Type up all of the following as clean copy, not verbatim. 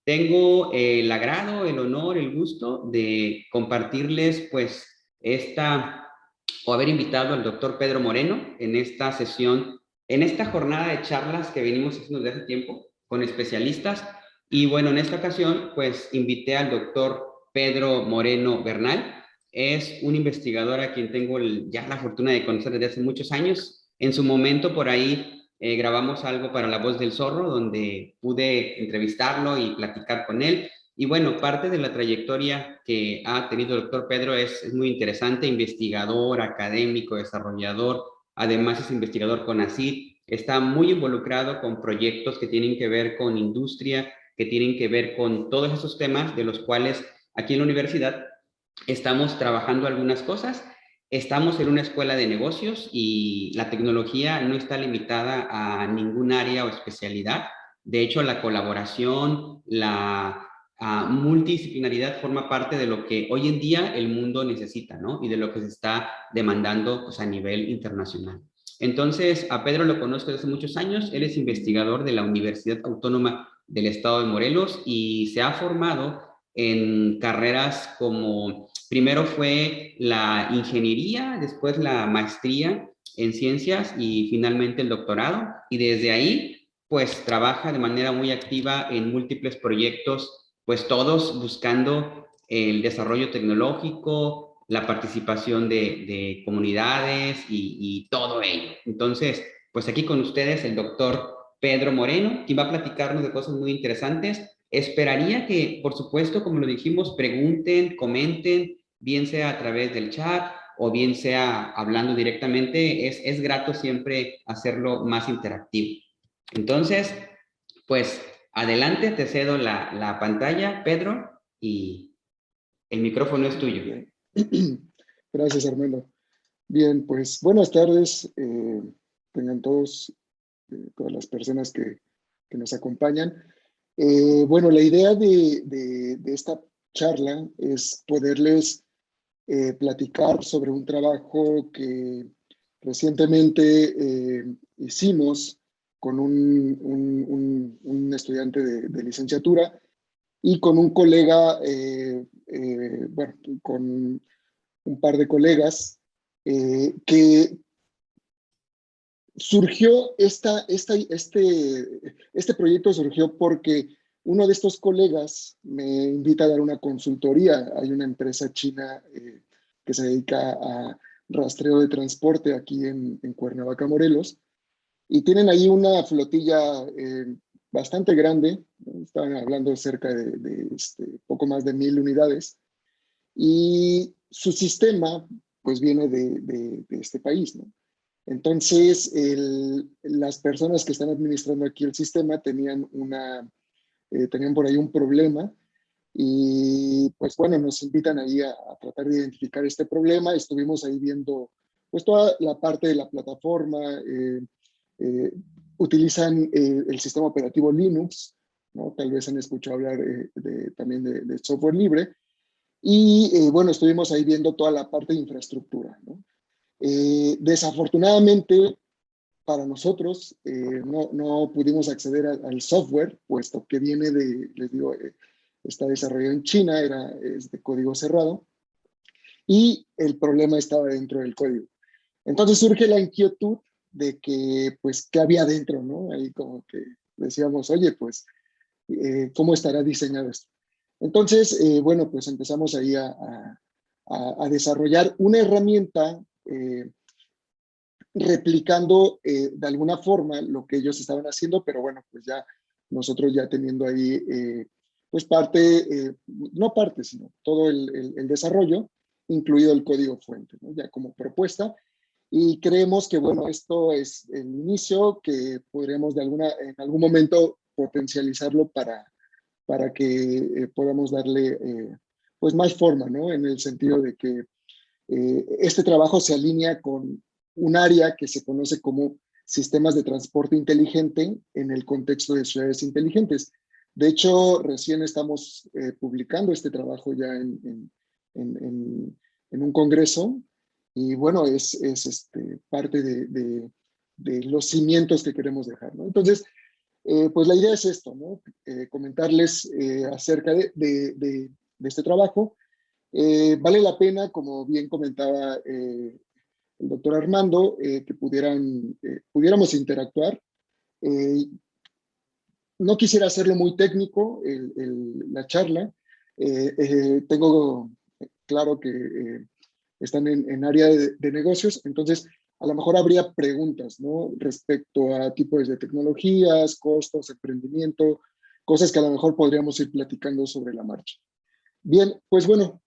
tengo el agrado, el honor, el gusto de compartirles pues o haber invitado al doctor Pedro Moreno en esta sesión, en esta jornada de charlas que venimos haciendo desde hace tiempo con especialistas. Y bueno, en esta ocasión pues invité al doctor Pedro Moreno Bernal. Es un investigador a quien tengo ya la fortuna de conocer desde hace muchos años. En su momento por ahí grabamos algo para La Voz del Zorro, donde pude entrevistarlo y platicar con él. Y bueno, parte de la trayectoria que ha tenido el doctor Pedro es muy interesante, investigador, académico, desarrollador, además es investigador con ACID, está muy involucrado con proyectos que tienen que ver con industria, que tienen que ver con todos esos temas de los cuales aquí en la universidad estamos trabajando algunas cosas. Estamos en una escuela de negocios y la tecnología no está limitada a ningún área o especialidad. De hecho, la colaboración, la multidisciplinaridad forma parte de lo que hoy en día el mundo necesita, ¿no? Y de lo que se está demandando pues, a nivel internacional. Entonces, a Pedro lo conozco desde hace muchos años. Él es investigador de la Universidad Autónoma del Estado de Morelos y se ha formado en carreras como, primero fue la ingeniería, después la maestría en ciencias y finalmente el doctorado. Y desde ahí, pues trabaja de manera muy activa en múltiples proyectos, pues todos buscando el desarrollo tecnológico, la participación de comunidades y todo ello. Entonces, pues aquí con ustedes el doctor Pedro Moreno, quien va a platicarnos de cosas muy interesantes. Esperaría que, por supuesto, como lo dijimos, pregunten, comenten, bien sea a través del chat o bien sea hablando directamente. Es grato siempre hacerlo más interactivo. Entonces, pues adelante, te cedo la pantalla, Pedro, y el micrófono es tuyo. Bien. Gracias, Armando. Bien, pues buenas tardes. Tengan todas las personas que nos acompañan. Bueno, la idea de esta charla es poderles platicar sobre un trabajo que recientemente hicimos con un estudiante de licenciatura y con un colega, bueno, con un par de colegas, que surgió este proyecto surgió porque uno de estos colegas me invita a dar una consultoría. Hay una empresa china que se dedica a rastreo de transporte aquí en Cuernavaca, Morelos, y tienen ahí una flotilla bastante grande, ¿no? Estaban hablando cerca de poco más de 1,000 unidades, y su sistema pues viene de este país, ¿no? Entonces, las personas que están administrando aquí el sistema tenían por ahí un problema y pues bueno, nos invitan ahí a tratar de identificar este problema. Estuvimos ahí viendo pues toda la parte de la plataforma. Eh, Utilizan el sistema operativo Linux, ¿no? Tal vez han escuchado hablar también de software libre. Y bueno, estuvimos ahí viendo toda la parte de infraestructura, ¿no? Desafortunadamente para nosotros no pudimos acceder al software, puesto que viene les digo, está desarrollado en China, es de código cerrado, y el problema estaba dentro del código. Entonces surge la inquietud de que, pues, ¿qué había dentro, no? Ahí como que decíamos, oye, pues, ¿cómo estará diseñado esto? Entonces, bueno, pues empezamos ahí a desarrollar una herramienta replicando de alguna forma lo que ellos estaban haciendo, pero bueno, pues ya nosotros ya teniendo ahí pues no parte, sino todo el desarrollo, incluido el código fuente, ¿no? Ya como propuesta. Y creemos que, bueno, esto es el inicio, que podremos en algún momento potencializarlo para que podamos darle pues más forma, ¿no? En el sentido de que este trabajo se alinea con un área que se conoce como sistemas de transporte inteligente en el contexto de ciudades inteligentes. De hecho, recién estamos publicando este trabajo ya en un congreso y bueno, es parte de los cimientos que queremos dejar, ¿no? Entonces, Pues la idea es esto, ¿no? Comentarles acerca de este trabajo. Vale la pena, como bien comentaba el doctor Armando, que pudiéramos interactuar. No quisiera hacerlo muy técnico, la charla. Tengo claro que están en área de negocios, entonces a lo mejor habría preguntas, ¿no? Respecto a tipos de tecnologías, costos, emprendimiento, cosas que a lo mejor podríamos ir platicando sobre la marcha. Bien, pues bueno,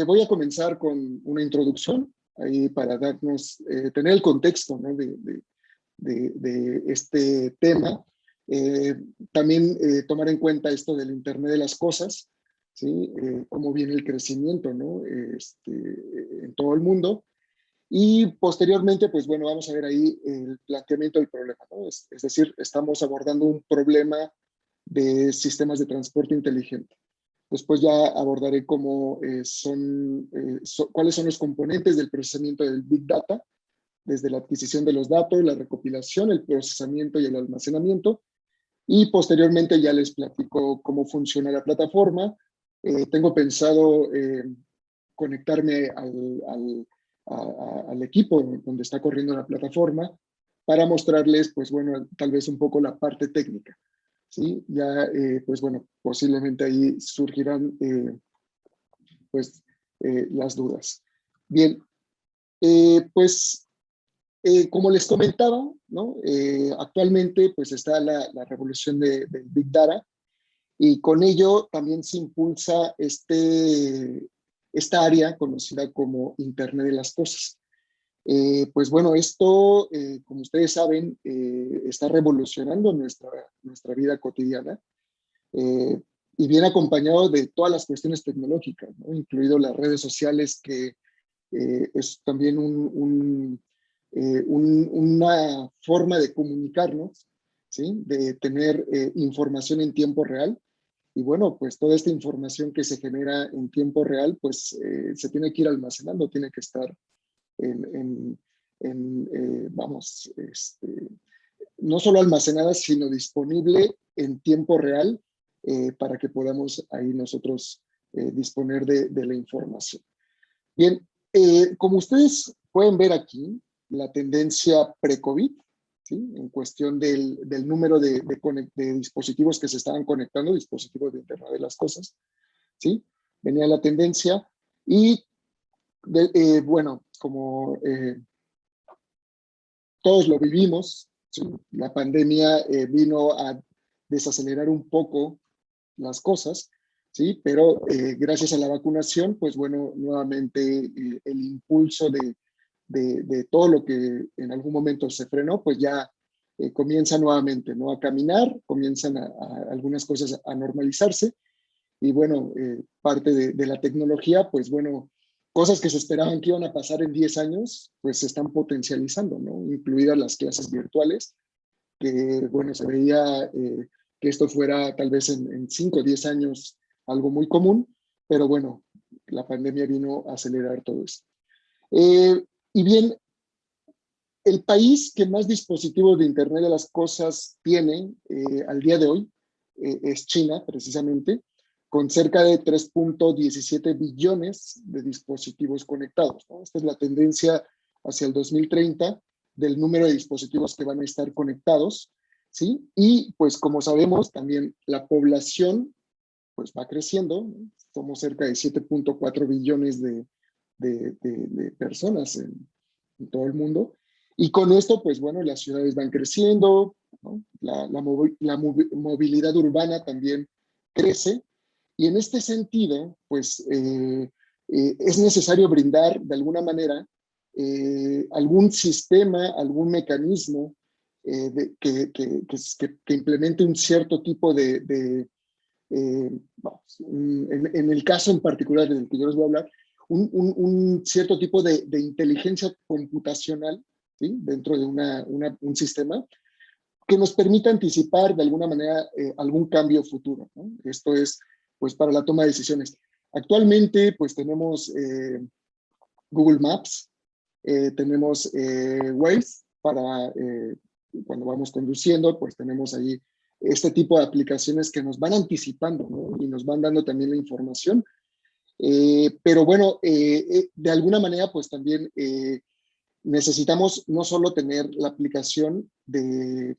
voy a comenzar con una introducción ahí para tener el contexto, ¿no? de este tema. Eh, También tomar en cuenta esto del Internet de las cosas, ¿sí? Cómo viene el crecimiento, ¿no? En todo el mundo. Y posteriormente, pues bueno, vamos a ver ahí el planteamiento del problema, ¿no? Es decir, estamos abordando un problema de sistemas de transporte inteligente. Después ya abordaré cuáles son los componentes del procesamiento del Big Data, desde la adquisición de los datos, la recopilación, el procesamiento y el almacenamiento. Y posteriormente ya les platico cómo funciona la plataforma. Tengo pensado conectarme al equipo donde está corriendo la plataforma para mostrarles, pues bueno, tal vez un poco la parte técnica. ¿Sí? Ya, pues bueno, posiblemente ahí surgirán pues las dudas. Bien, pues como les comentaba, ¿no? Actualmente pues está la revolución del Big Data y con ello también se impulsa esta área conocida como Internet de las Cosas. Pues bueno, esto, como ustedes saben, está revolucionando nuestra vida cotidiana eh, y viene acompañado de todas las cuestiones tecnológicas, ¿no? Incluido las redes sociales, que es también una forma de comunicarnos, ¿sí? De tener información en tiempo real. Y bueno, pues toda esta información que se genera en tiempo real, pues se tiene que ir almacenando, tiene que estar vamos, no solo almacenada, sino disponible en tiempo real para que podamos ahí nosotros disponer de la información. Bien, como ustedes pueden ver aquí, la tendencia pre-COVID, ¿sí? En cuestión del número de dispositivos que se estaban conectando, dispositivos de Internet de las Cosas, ¿sí? Venía la tendencia y, bueno, como todos lo vivimos, ¿sí? La pandemia vino a desacelerar un poco las cosas, ¿sí? Pero gracias a la vacunación, pues bueno, nuevamente el impulso de todo lo que en algún momento se frenó, pues ya comienza nuevamente, ¿no? A caminar, comienzan algunas cosas a normalizarse y bueno, parte de la tecnología, pues bueno, cosas que se esperaban que iban a pasar en 10 años, pues se están potencializando, ¿no? Incluidas las clases virtuales, que bueno, se veía que esto fuera tal vez en 5 o 10 años algo muy común, pero bueno, la pandemia vino a acelerar todo esto. Y bien, el país que más dispositivos de Internet de las Cosas tiene al día de hoy es China, precisamente, con cerca de 3.17 billones de dispositivos conectados, ¿no? Esta es la tendencia hacia el 2030 del número de dispositivos que van a estar conectados, ¿sí? Y pues como sabemos, también la población pues va creciendo, ¿no? Somos cerca de 7.4 billones de personas en todo el mundo. Y con esto, pues bueno, las ciudades van creciendo, ¿no? La movilidad urbana también crece. Y en este sentido, pues es necesario brindar de alguna manera algún sistema, algún mecanismo que implemente un cierto tipo en el caso en particular del que yo les voy a hablar, un cierto tipo de inteligencia computacional, ¿sí? Dentro de un sistema que nos permita anticipar de alguna manera algún cambio futuro, ¿no? Esto es, pues, para la toma de decisiones. Actualmente, pues, tenemos Google Maps, tenemos Waze para cuando vamos conduciendo, pues tenemos ahí este tipo de aplicaciones que nos van anticipando, ¿no? Y nos van dando también la información. Pero bueno, de alguna manera, pues también necesitamos no solo tener la aplicación de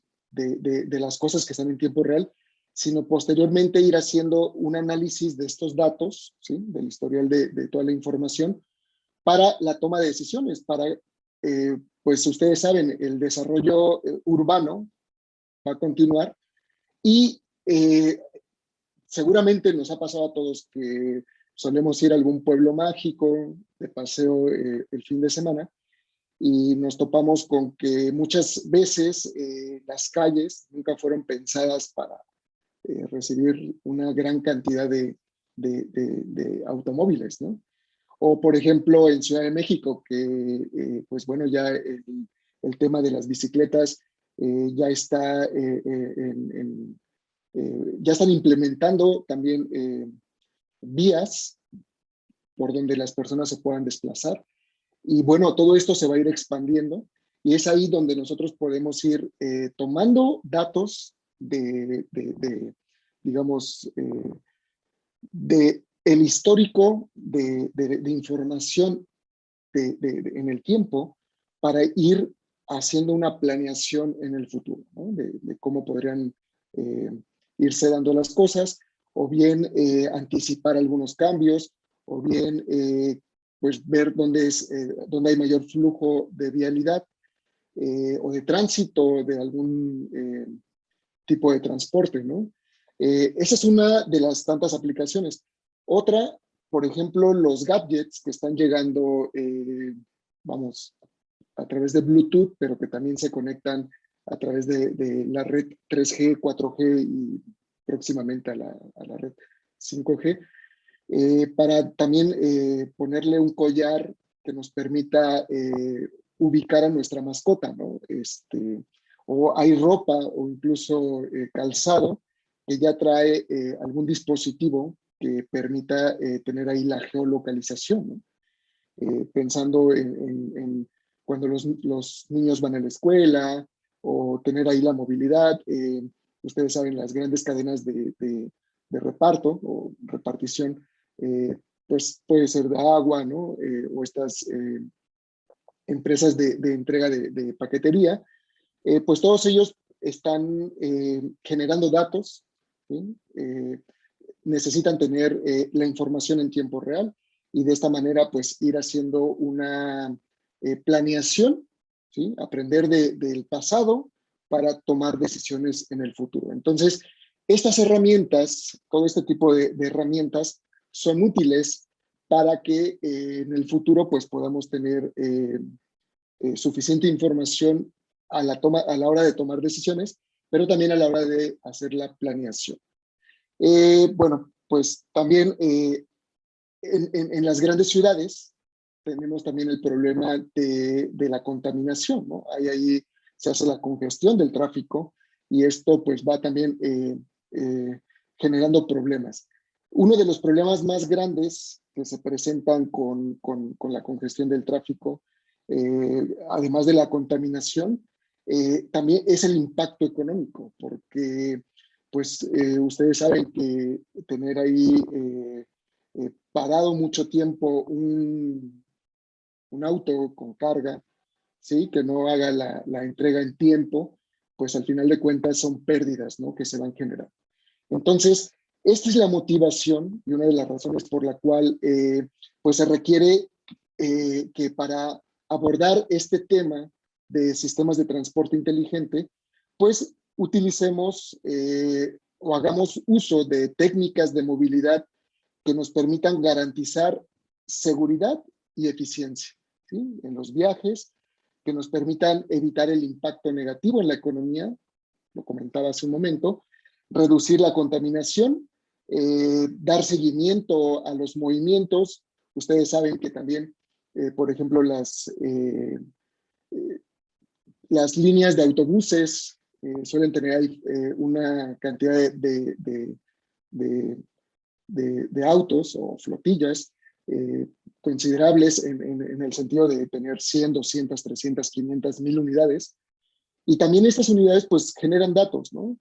las cosas que están en tiempo real, sino posteriormente ir haciendo un análisis de estos datos, ¿sí? Del historial de toda la información, para la toma de decisiones, para, pues ustedes saben, el desarrollo urbano va a continuar y seguramente nos ha pasado a todos que solemos ir a algún pueblo mágico de paseo el fin de semana y nos topamos con que muchas veces las calles nunca fueron pensadas para recibir una gran cantidad de automóviles, ¿no? O, por ejemplo, en Ciudad de México, que, pues bueno, ya el tema de las bicicletas ya está ya están implementando también vías por donde las personas se puedan desplazar. Y bueno, todo esto se va a ir expandiendo y es ahí donde nosotros podemos ir tomando datos digamos, de el histórico de información en el tiempo para ir haciendo una planeación en el futuro, ¿no? De cómo podrían eh, irse dando las cosas, o bien anticipar algunos cambios, o bien pues ver dónde hay mayor flujo de vialidad o de tránsito de algún tipo de transporte, ¿no? Esa es una de las tantas aplicaciones. Otra, por ejemplo, los gadgets que están llegando, vamos, a través de Bluetooth, pero que también se conectan a través de la red 3G, 4G y próximamente a la red 5G, para también ponerle un collar que nos permita ubicar a nuestra mascota, ¿no? O hay ropa o incluso calzado que ya trae algún dispositivo que permita tener ahí la geolocalización, ¿no? Pensando en cuando los niños van a la escuela o tener ahí la movilidad. Ustedes saben, las grandes cadenas de reparto o repartición, pues puede ser de agua, ¿no? O estas empresas de entrega de paquetería, pues todos ellos están generando datos, ¿sí? Necesitan tener la información en tiempo real y de esta manera pues ir haciendo una planeación, ¿sí? Aprender del pasado para tomar decisiones en el futuro. Entonces, estas herramientas, todo este tipo de herramientas son útiles para que en el futuro pues podamos tener suficiente información a la hora de tomar decisiones, pero también a la hora de hacer la planeación. Bueno, pues también en las grandes ciudades tenemos también el problema de la contaminación, ¿no? Ahí se hace la congestión del tráfico y esto pues va también generando problemas. Uno de los problemas más grandes que se presentan con la congestión del tráfico, además de la contaminación, también es el impacto económico, porque pues ustedes saben que tener ahí parado mucho tiempo un auto con carga, ¿sí? Que no haga la entrega en tiempo, pues al final de cuentas son pérdidas, ¿no? Que se van generando. Entonces, esta es la motivación y una de las razones por la cual pues se requiere que para abordar este tema de sistemas de transporte inteligente, pues utilicemos o hagamos uso de técnicas de movilidad que nos permitan garantizar seguridad y eficiencia, ¿sí? En los viajes, que nos permitan evitar el impacto negativo en la economía, lo comentaba hace un momento, reducir la contaminación, dar seguimiento a los movimientos. Ustedes saben que también, por ejemplo, las líneas de autobuses suelen tener una cantidad de autos o flotillas considerables en el sentido de tener 100, 200, 300, 500, 1000 unidades. Y también estas unidades pues generan datos, ¿no?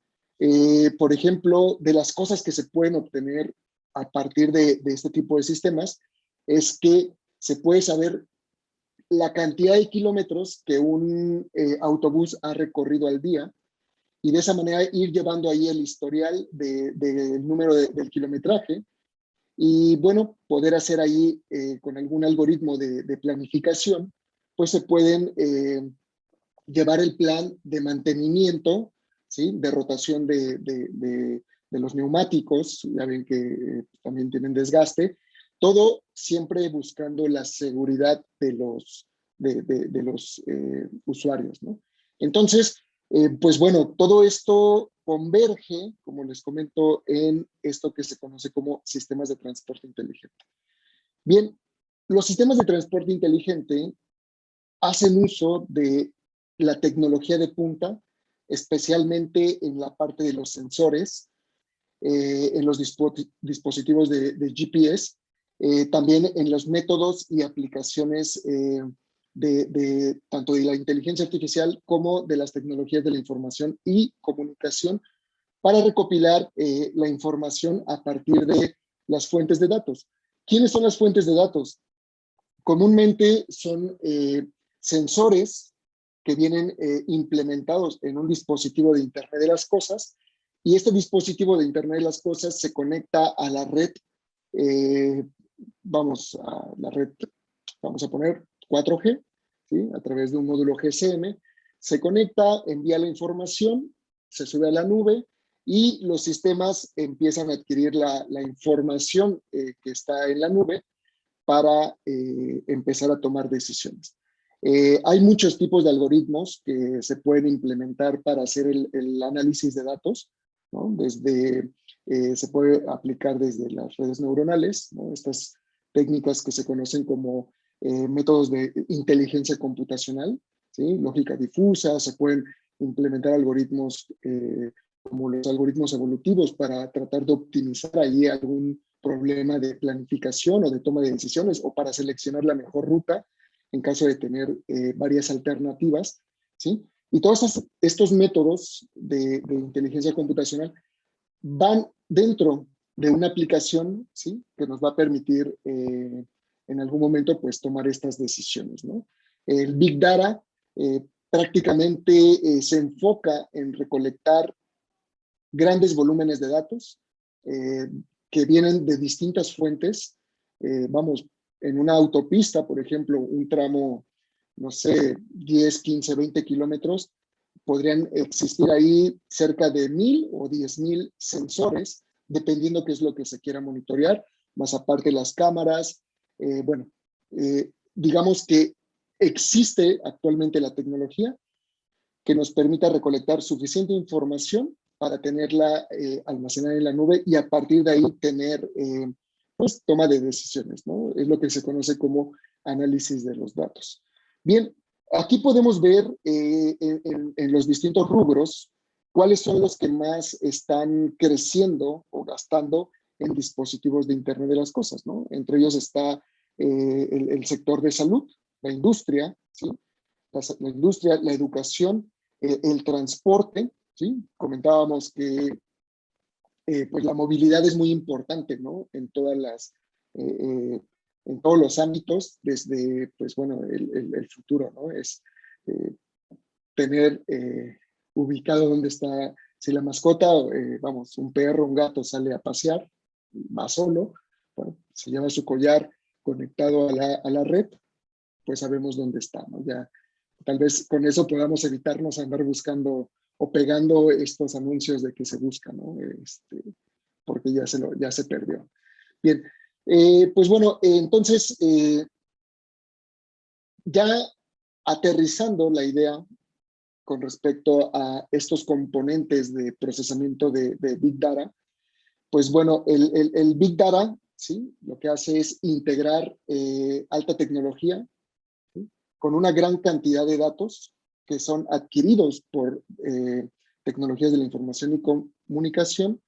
Por ejemplo, de las cosas que se pueden obtener a partir de este tipo de sistemas es que se puede saber la cantidad de kilómetros que un autobús ha recorrido al día y de esa manera ir llevando ahí el historial del número del kilometraje y bueno, poder hacer ahí con algún algoritmo de planificación, pues se pueden llevar el plan de mantenimiento, ¿sí? De rotación de los neumáticos, ya ven que también tienen desgaste, todo siempre buscando la seguridad de los usuarios, ¿no? Entonces, pues bueno, todo esto converge, como les comento, en esto que se conoce como sistemas de transporte inteligente. Bien, los sistemas de transporte inteligente hacen uso de la tecnología de punta, especialmente en la parte de los sensores, en los dispositivos de GPS, también en los métodos y aplicaciones tanto de la inteligencia artificial como de las tecnologías de la información y comunicación para recopilar la información a partir de las fuentes de datos. ¿Quiénes son las fuentes de datos? Comúnmente son sensores que vienen implementados en un dispositivo de Internet de las Cosas y este dispositivo de Internet de las Cosas se conecta a la red, vamos a poner 4G, ¿sí? A través de un módulo GSM, se conecta, envía la información, se sube a la nube y los sistemas empiezan a adquirir la información que está en la nube para empezar a tomar decisiones. Hay muchos tipos de algoritmos que se pueden implementar para hacer el análisis de datos, ¿no? Se puede aplicar desde las redes neuronales, ¿no? Estas técnicas que se conocen como métodos de inteligencia computacional, ¿sí? Lógica difusa, se pueden implementar algoritmos como los algoritmos evolutivos para tratar de optimizar ahí algún problema de planificación o de toma de decisiones o para seleccionar la mejor ruta en caso de tener varias alternativas, ¿sí? Y todos estos métodos de inteligencia computacional van dentro de una aplicación, ¿sí? Que nos va a permitir en algún momento pues tomar estas decisiones, ¿no? El Big Data prácticamente se enfoca en recolectar grandes volúmenes de datos que vienen de distintas fuentes. Vamos, en una autopista, por ejemplo, un tramo, no sé, 10, 15, 20 kilómetros, podrían existir ahí cerca de 1,000 o 10,000 sensores, dependiendo qué es lo que se quiera monitorear, más aparte las cámaras. Bueno, digamos que existe actualmente la tecnología que nos permita recolectar suficiente información para tenerla almacenada en la nube y a partir de ahí tener pues toma de decisiones, ¿no? Es lo que se conoce como análisis de los datos. Bien, aquí podemos ver en los distintos rubros cuáles son los que más están creciendo o gastando en dispositivos de Internet de las Cosas, ¿no? Entre ellos está el sector de salud, la industria, ¿sí? La industria, la educación, el transporte, ¿sí? Comentábamos que pues la movilidad es muy importante, ¿no? En todos los ámbitos, desde, pues bueno, el futuro, ¿no? Es tener ubicado dónde está, si la mascota, vamos, un perro, un gato sale a pasear, va solo, bueno, se lleva su collar conectado a la red, pues sabemos dónde está, ¿no? Ya, tal vez con eso podamos evitarnos andar buscando o pegando estos anuncios de que se busca, ¿no? Porque ya se perdió. Bien, pues bueno, entonces, ya aterrizando la idea con respecto a estos componentes de procesamiento de Big Data, pues bueno, el Big Data, ¿sí? Lo que hace es integrar alta tecnología, ¿sí? Con una gran cantidad de datos que son adquiridos por tecnologías de la información y comunicación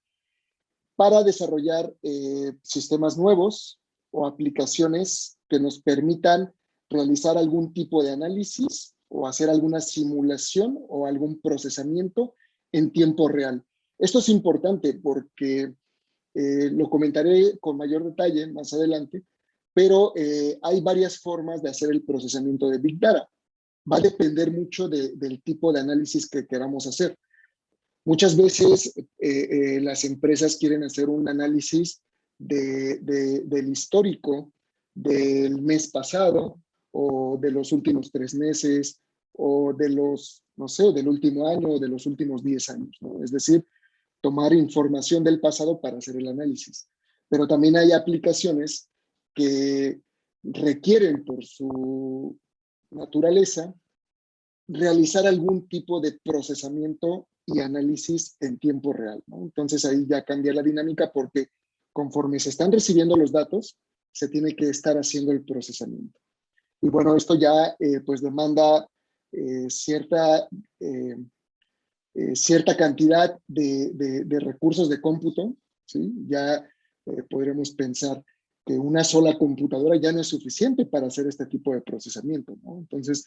para desarrollar sistemas nuevos o aplicaciones que nos permitan realizar algún tipo de análisis o hacer alguna simulación o algún procesamiento en tiempo real. Esto es importante porque lo comentaré con mayor detalle más adelante, pero hay varias formas de hacer el procesamiento de Big Data. Va a depender mucho del tipo de análisis que queramos hacer. Muchas veces las empresas quieren hacer un análisis del histórico del mes pasado o de los últimos 3 meses o de los, no sé, del último año o de los últimos 10 años, ¿no? Es decir, tomar información del pasado para hacer el análisis. Pero también hay aplicaciones que requieren por su naturaleza realizar algún tipo de procesamiento y análisis en tiempo real, ¿no? Entonces ahí ya cambia la dinámica porque conforme se están recibiendo los datos, se tiene que estar haciendo el procesamiento. Y bueno, esto ya pues demanda cierta, cierta cantidad de recursos de cómputo, ¿sí? Ya podremos pensar que una sola computadora ya no es suficiente para hacer este tipo de procesamiento, ¿no? Entonces,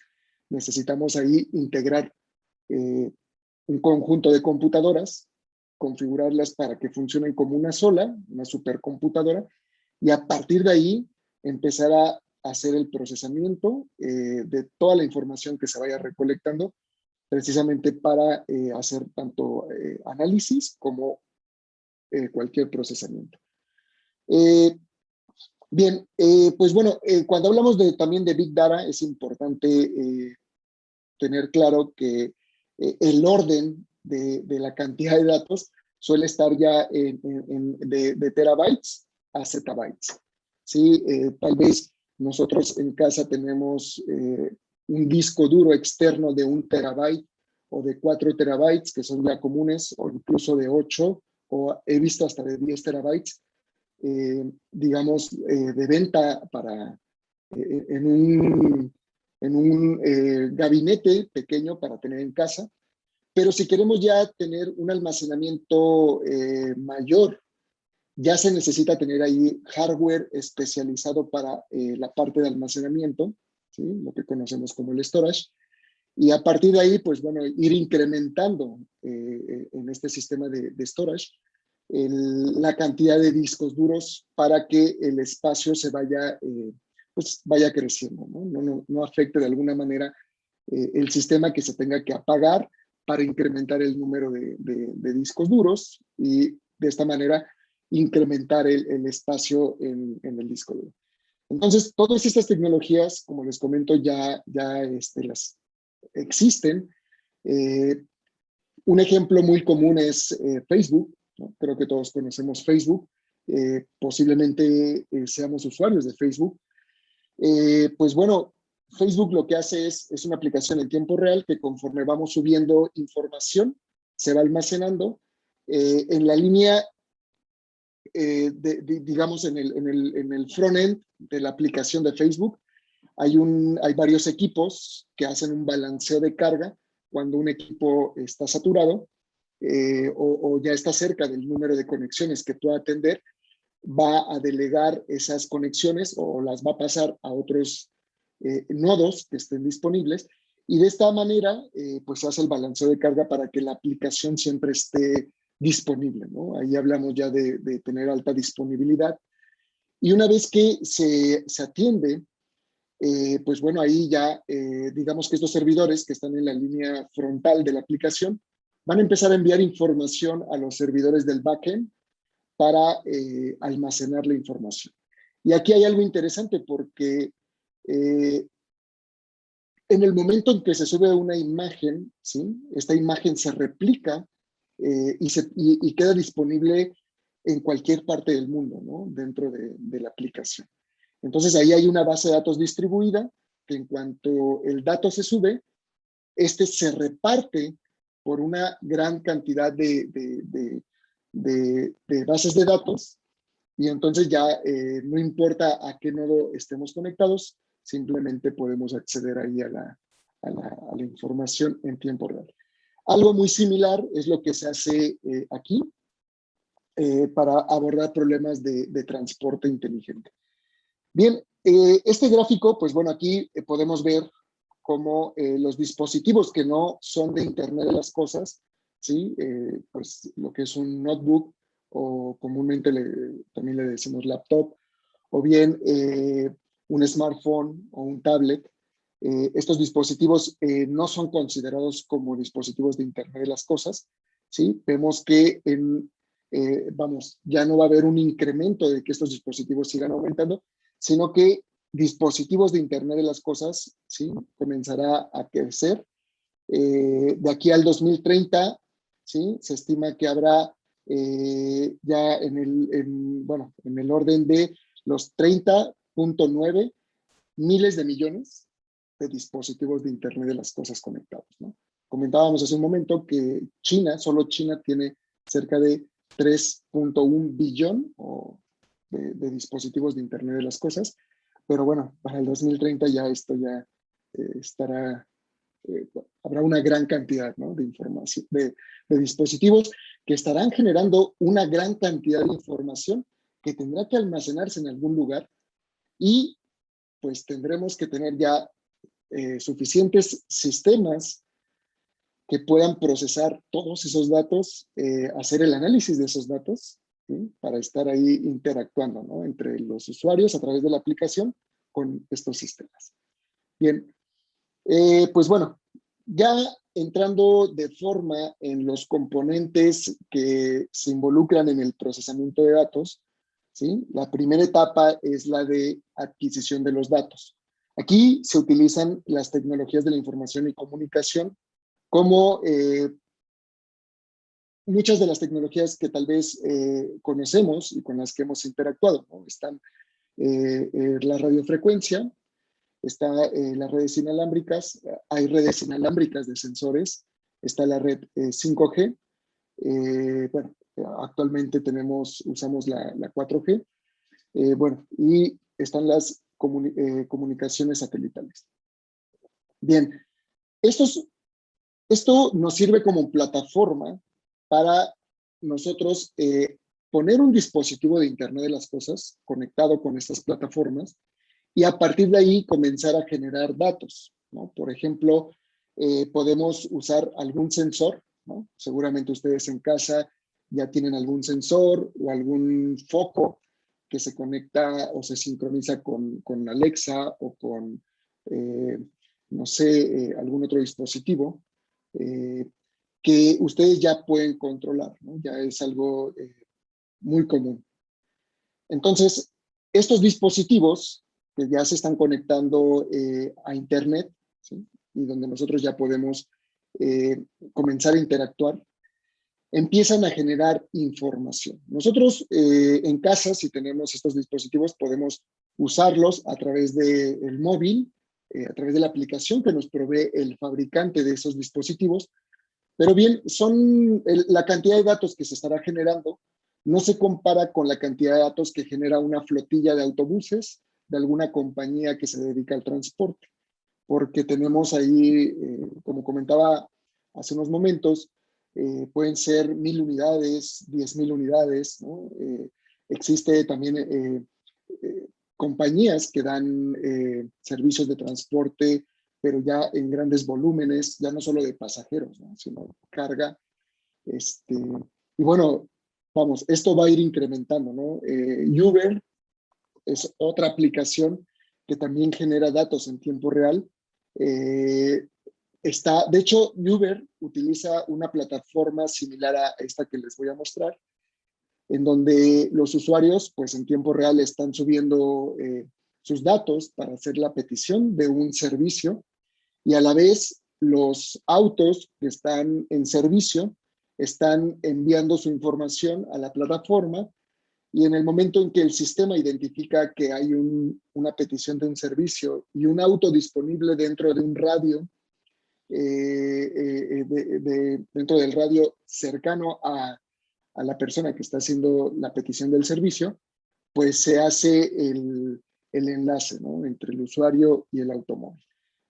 necesitamos ahí integrar un conjunto de computadoras, configurarlas para que funcionen como una sola, una supercomputadora, y a partir de ahí empezar a hacer el procesamiento de toda la información que se vaya recolectando, precisamente para hacer tanto análisis como cualquier procesamiento. Bien, pues bueno, cuando hablamos también de Big Data, es importante tener claro que el orden de la cantidad de datos suele estar ya de terabytes a zettabytes. ¿Sí? Tal vez nosotros en casa tenemos un disco duro externo de 1 terabyte o de 4 terabytes, que son ya comunes, o incluso de 8, o he visto hasta de 10 terabytes, digamos, de venta para, en un gabinete pequeño para tener en casa. Pero si queremos ya tener un almacenamiento mayor, ya se necesita tener ahí hardware especializado para la parte de almacenamiento, ¿sí? Lo que conocemos como el storage. Y a partir de ahí, pues bueno, ir incrementando en este sistema de storage la cantidad de discos duros para que el espacio se vaya, pues vaya creciendo, ¿no? No afecte de alguna manera el sistema que se tenga que apagar para incrementar el número de discos duros y de esta manera incrementar el espacio en el disco duro. Entonces, todas estas tecnologías, como les comento, ya las existen. Un ejemplo muy común es Facebook, ¿no? Creo que todos conocemos Facebook. Posiblemente seamos usuarios de Facebook. Pues bueno, Facebook lo que hace es una aplicación en tiempo real que conforme vamos subiendo información, se va almacenando en la línea, digamos, en el front-end de la aplicación de Facebook. Hay varios equipos que hacen un balanceo de carga cuando un equipo está saturado o ya está cerca del número de conexiones que pueda atender, va a delegar esas conexiones o las va a pasar a otros nodos que estén disponibles y de esta manera pues se hace el balanceo de carga para que la aplicación siempre esté disponible, ¿no? Ahí hablamos ya de tener alta disponibilidad y una vez que se atiende, pues bueno, ahí ya digamos que estos servidores que están en la línea frontal de la aplicación van a empezar a enviar información a los servidores del backend para almacenar la información. Y aquí hay algo interesante porque en el momento en que se sube una imagen, ¿sí? Esta imagen se replica y queda disponible en cualquier parte del mundo, ¿no? Dentro de la aplicación. Entonces ahí hay una base de datos distribuida que en cuanto el dato se sube, este se reparte por una gran cantidad de bases de datos y entonces ya no importa a qué nodo estemos conectados, simplemente podemos acceder ahí a la información en tiempo real. Algo muy similar es lo que se hace aquí para abordar problemas de transporte inteligente. Bien, este gráfico, pues bueno, aquí podemos ver cómo los dispositivos que no son de Internet de las Cosas ¿sí? Pues lo que es un notebook o comúnmente también le decimos laptop, o bien un smartphone o un tablet. Estos dispositivos no son considerados como dispositivos de Internet de las Cosas, ¿sí? Vemos que vamos, ya no va a haber un incremento de que estos dispositivos sigan aumentando, sino que dispositivos de Internet de las Cosas, ¿sí? Comenzará a crecer. De aquí al 2030, ¿sí? Se estima que habrá ya bueno, en el orden de los 30.9 miles de millones de dispositivos de Internet de las Cosas conectados, ¿no? Comentábamos hace un momento que China, solo China tiene cerca de 3.1 billón dispositivos de Internet de las Cosas, pero bueno, para el 2030 ya esto ya estará, habrá una gran cantidad, ¿no? De información, de dispositivos que estarán generando una gran cantidad de información que tendrá que almacenarse en algún lugar y pues tendremos que tener ya suficientes sistemas que puedan procesar todos esos datos, hacer el análisis de esos datos, ¿sí? Para estar ahí interactuando, ¿no? Entre los usuarios a través de la aplicación con estos sistemas. Bien, pues bueno, ya entrando de forma en los componentes que se involucran en el procesamiento de datos, ¿sí? La primera etapa es la de adquisición de los datos. Aquí se utilizan las tecnologías de la información y comunicación como muchas de las tecnologías que tal vez conocemos y con las que hemos interactuado, ¿no? Están la radiofrecuencia, está las redes inalámbricas, hay redes inalámbricas de sensores, está la red 5G, bueno, actualmente usamos la 4G, bueno, y están las comunicaciones satelitales. Bien, esto nos sirve como plataforma para nosotros poner un dispositivo de Internet de las Cosas conectado con estas plataformas y a partir de ahí comenzar a generar datos, ¿no? Por ejemplo, podemos usar algún sensor, ¿no? Seguramente ustedes en casa ya tienen algún sensor o algún foco que se conecta o se sincroniza con Alexa o con, no sé, algún otro dispositivo que ustedes ya pueden controlar, ¿no? Ya es algo muy común. Entonces, estos dispositivos que ya se están conectando a Internet, ¿sí? Y donde nosotros ya podemos comenzar a interactuar, empiezan a generar información. Nosotros en casa, si tenemos estos dispositivos, podemos usarlos a través del móvil, a través de la aplicación que nos provee el fabricante de esos dispositivos, pero bien, la cantidad de datos que se estará generando no se compara con la cantidad de datos que genera una flotilla de autobuses de alguna compañía que se dedica al transporte, porque tenemos ahí, como comentaba hace unos momentos, pueden ser 1,000 unidades, 10,000 unidades, ¿no? Existe también compañías que dan servicios de transporte, pero ya en grandes volúmenes, ya no solo de pasajeros, ¿no? Sino carga. Y bueno, vamos, esto va a ir incrementando, ¿no? Uber es otra aplicación que también genera datos en tiempo real. De hecho, Uber utiliza una plataforma similar a esta que les voy a mostrar, en donde los usuarios, pues en tiempo real, están subiendo sus datos para hacer la petición de un servicio y a la vez los autos que están en servicio están enviando su información a la plataforma y en el momento en que el sistema identifica que hay una petición de un servicio y un auto disponible dentro de un radio, dentro del radio cercano a la persona que está haciendo la petición del servicio, pues se hace el enlace, ¿no? Entre el usuario y el automóvil.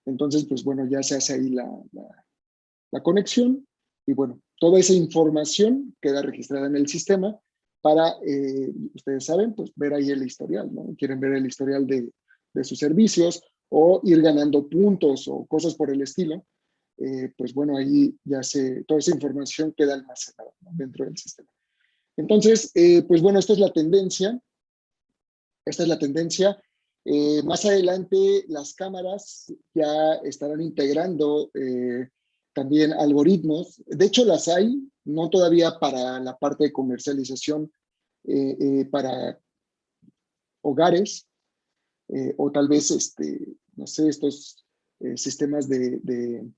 Entonces, pues bueno, ya se hace ahí la conexión y bueno, toda esa información queda registrada en el sistema para, ustedes saben, pues ver ahí el historial, ¿no? Quieren ver el historial de sus servicios o ir ganando puntos o cosas por el estilo. pues bueno, ahí ya toda esa información queda almacenada, ¿no?, dentro del sistema. Entonces, pues bueno, esta es la tendencia. Esta es la tendencia. Más adelante, las cámaras ya estarán integrando también algoritmos. De hecho, las hay, no todavía para la parte de comercialización para hogares, o tal vez, no sé, estos sistemas de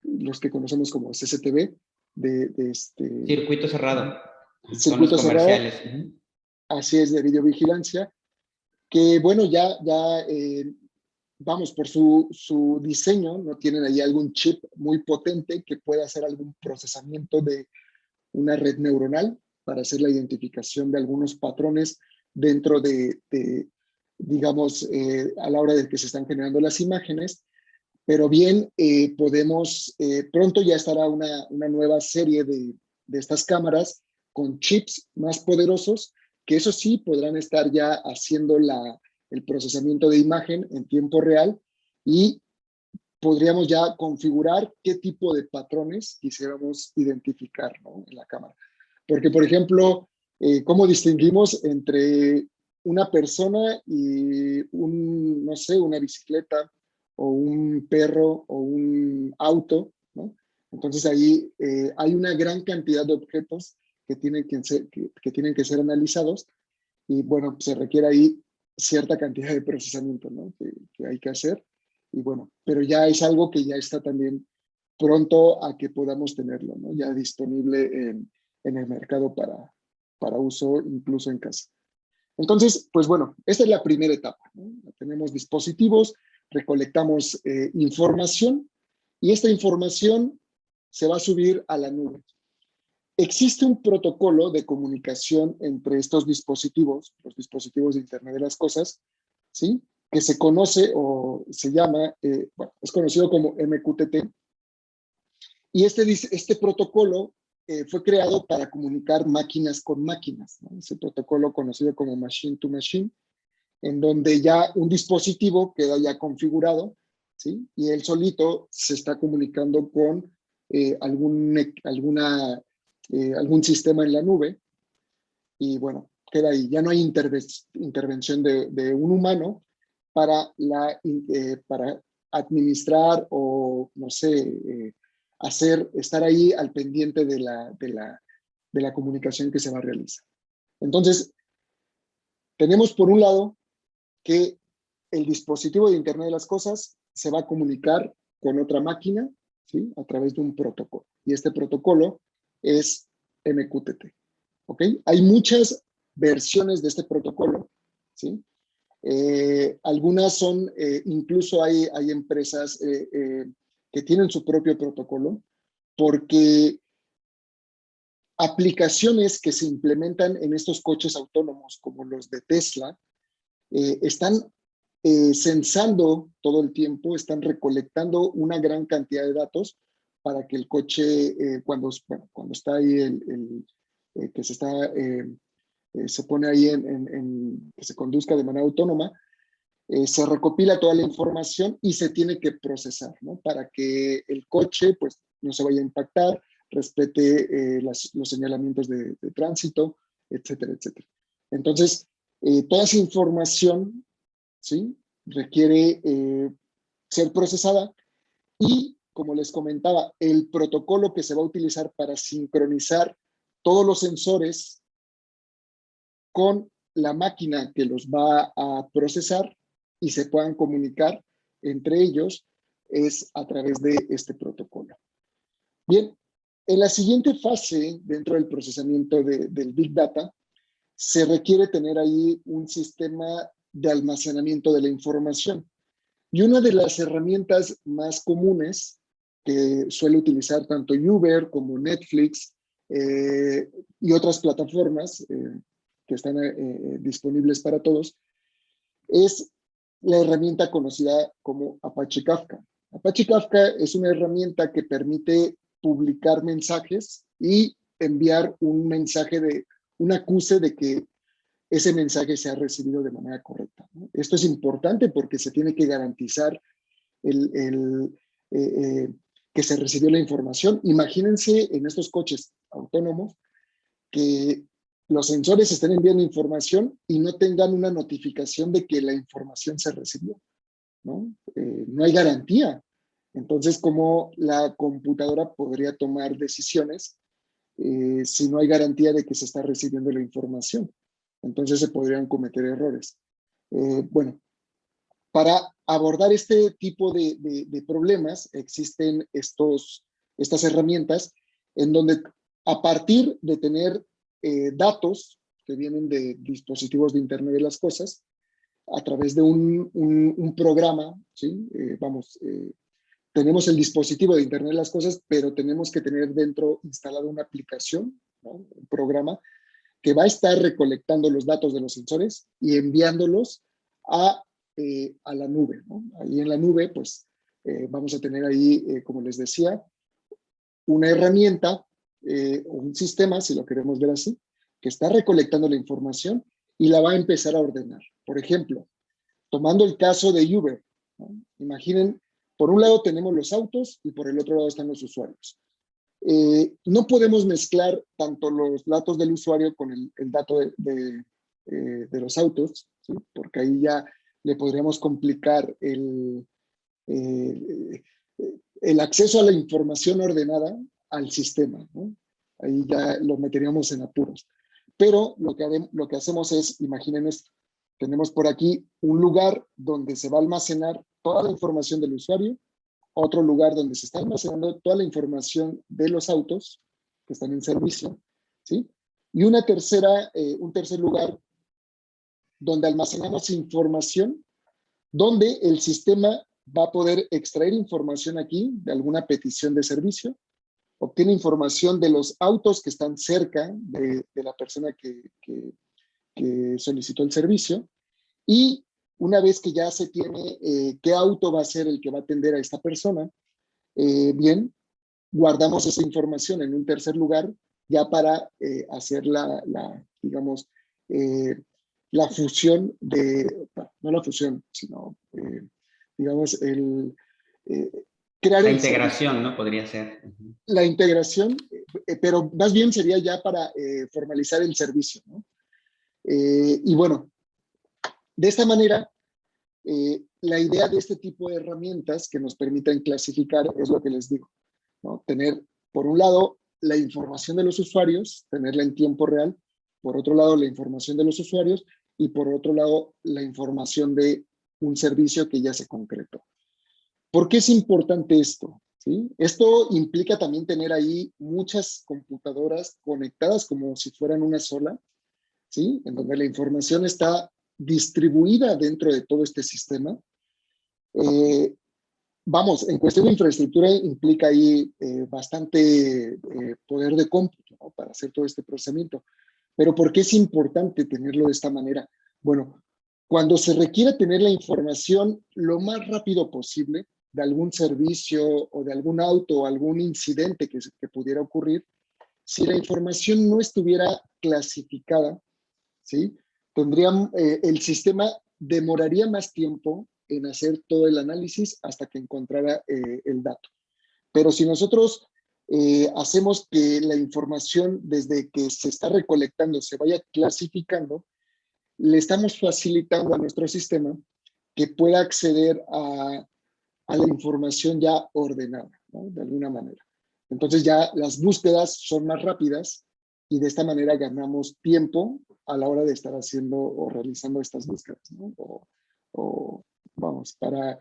los que conocemos como CCTV, Circuito cerrado. Son los circuito cerrado, comerciales. así es, de videovigilancia, que bueno, ya vamos, por su diseño, no tienen ahí algún chip muy potente que pueda hacer algún procesamiento de una red neuronal para hacer la identificación de algunos patrones dentro digamos, a la hora de que se están generando las imágenes, pero bien, pronto ya estará una nueva serie de estas cámaras con chips más poderosos, que eso sí podrán estar ya haciendo el procesamiento de imagen en tiempo real y podríamos ya configurar qué tipo de patrones quisiéramos identificar, ¿no?, en la cámara. Porque, por ejemplo, ¿cómo distinguimos entre una persona y no sé, una bicicleta o un perro o un auto, ¿no? Entonces ahí hay una gran cantidad de objetos que tienen que ser analizados y bueno, se requiere ahí cierta cantidad de procesamiento, ¿no?, que hay que hacer. Y bueno, pero ya es algo que ya está también pronto a que podamos tenerlo, ¿no?, ya disponible en el mercado para uso incluso en casa. Entonces, pues bueno, esta es la primera etapa, ¿no? Tenemos dispositivos, recolectamos información y esta información se va a subir a la nube. Existe un protocolo de comunicación entre estos dispositivos, los dispositivos de Internet de las Cosas, ¿sí?, que se conoce o se llama, bueno, es conocido como MQTT. Y este protocolo fue creado para comunicar máquinas con máquinas, ¿no? Ese protocolo conocido como Machine to Machine, en donde ya un dispositivo queda ya configurado, ¿sí?, y él solito se está comunicando con algún sistema en la nube, y bueno, queda ahí. Ya no hay intervención de un humano para administrar o, no sé, estar ahí al pendiente de la comunicación que se va a realizar. Entonces, tenemos por un lado que el dispositivo de Internet de las Cosas se va a comunicar con otra máquina, ¿sí?, a través de un protocolo. Y este protocolo es MQTT. ¿Ok? Hay muchas versiones de este protocolo, ¿sí? Algunas son, incluso hay empresas que tienen su propio protocolo, porque aplicaciones que se implementan en estos coches autónomos, como los de Tesla, están censando todo el tiempo, están recolectando una gran cantidad de datos para que el coche, cuando está ahí que se pone ahí que se conduzca de manera autónoma, se recopila toda la información y se tiene que procesar, ¿no?, para que el coche pues no se vaya a impactar, respete los señalamientos de tránsito, etcétera, etcétera. Entonces, toda esa información, ¿sí?, requiere ser procesada y, como les comentaba, el protocolo que se va a utilizar para sincronizar todos los sensores con la máquina que los va a procesar y se puedan comunicar entre ellos es a través de este protocolo. Bien, en la siguiente fase, dentro del procesamiento del Big Data, se requiere tener ahí un sistema de almacenamiento de la información. Y una de las herramientas más comunes que suele utilizar tanto Uber como Netflix y otras plataformas que están disponibles para todos, es la herramienta conocida como Apache Kafka. Apache Kafka es una herramienta que permite publicar mensajes y enviar un acuse de que ese mensaje se ha recibido de manera correcta, ¿no? Esto es importante porque se tiene que garantizar que se recibió la información. Imagínense en estos coches autónomos que los sensores estén enviando información y no tengan una notificación de que la información se recibió, ¿no? No hay garantía. Entonces, ¿cómo la computadora podría tomar decisiones si no hay garantía de que se está recibiendo la información? Entonces se podrían cometer errores. Bueno, para abordar este tipo de problemas existen estas herramientas en donde a partir de tener datos que vienen de dispositivos de Internet de las Cosas, a través de un programa, ¿sí? Tenemos el dispositivo de Internet de las Cosas, pero tenemos que tener dentro instalada una aplicación, ¿no? Un programa que va a estar recolectando los datos de los sensores y enviándolos a la nube, ¿no? Ahí en la nube, pues, vamos a tener ahí, como les decía, una herramienta, un sistema, si lo queremos ver así, que está recolectando la información y la va a empezar a ordenar. Por ejemplo, tomando el caso de Uber, ¿no? Imaginen, por un lado tenemos los autos y por el otro lado están los usuarios. No podemos mezclar tanto los datos del usuario con el dato de los autos, ¿sí? Porque ahí ya le podríamos complicar el acceso a la información ordenada al sistema, ¿no? Ahí ya lo meteríamos en apuros. Pero lo que hacemos es, imaginen esto, tenemos por aquí un lugar donde se va a almacenar toda la información del usuario, otro lugar donde se está almacenando toda la información de los autos que están en servicio, ¿sí? Y un tercer lugar donde almacenamos información, donde el sistema va a poder extraer información aquí de alguna petición de servicio, obtiene información de los autos que están cerca de la persona que solicitó el servicio, y una vez que ya se tiene qué auto va a ser el que va a atender a esta persona, bien, guardamos esa información en un tercer lugar ya para hacer digamos, la fusión no la fusión, sino, digamos, crear La el integración, servicio. ¿no? Podría ser. La integración, pero más bien sería ya para formalizar el servicio, ¿no? Y bueno, de esta manera, la idea de este tipo de herramientas que nos permitan clasificar es lo que les digo, ¿no? Tener, por un lado, la información de los usuarios, tenerla en tiempo real, por otro lado, la información de los usuarios y por otro lado, la información de un servicio que ya se concretó. ¿Por qué es importante esto? ¿Sí? Esto implica también tener ahí muchas computadoras conectadas como si fueran una sola, ¿sí? En donde la información está distribuida dentro de todo este sistema. Vamos, en cuestión de infraestructura implica ahí bastante poder de cómputo, ¿no? Para hacer todo este procesamiento. Pero ¿por qué es importante tenerlo de esta manera? Bueno, cuando se requiere tener la información lo más rápido posible de algún servicio o de algún auto o algún incidente que pudiera ocurrir, si la información no estuviera clasificada, ¿sí? El sistema demoraría más tiempo en hacer todo el análisis hasta que encontrara el dato. Pero si nosotros hacemos que la información desde que se está recolectando se vaya clasificando, le estamos facilitando a nuestro sistema que pueda acceder a la información ya ordenada, ¿no? De alguna manera. Entonces ya las búsquedas son más rápidas y de esta manera ganamos tiempo a la hora de estar haciendo o realizando estas búsquedas, ¿no? O vamos, para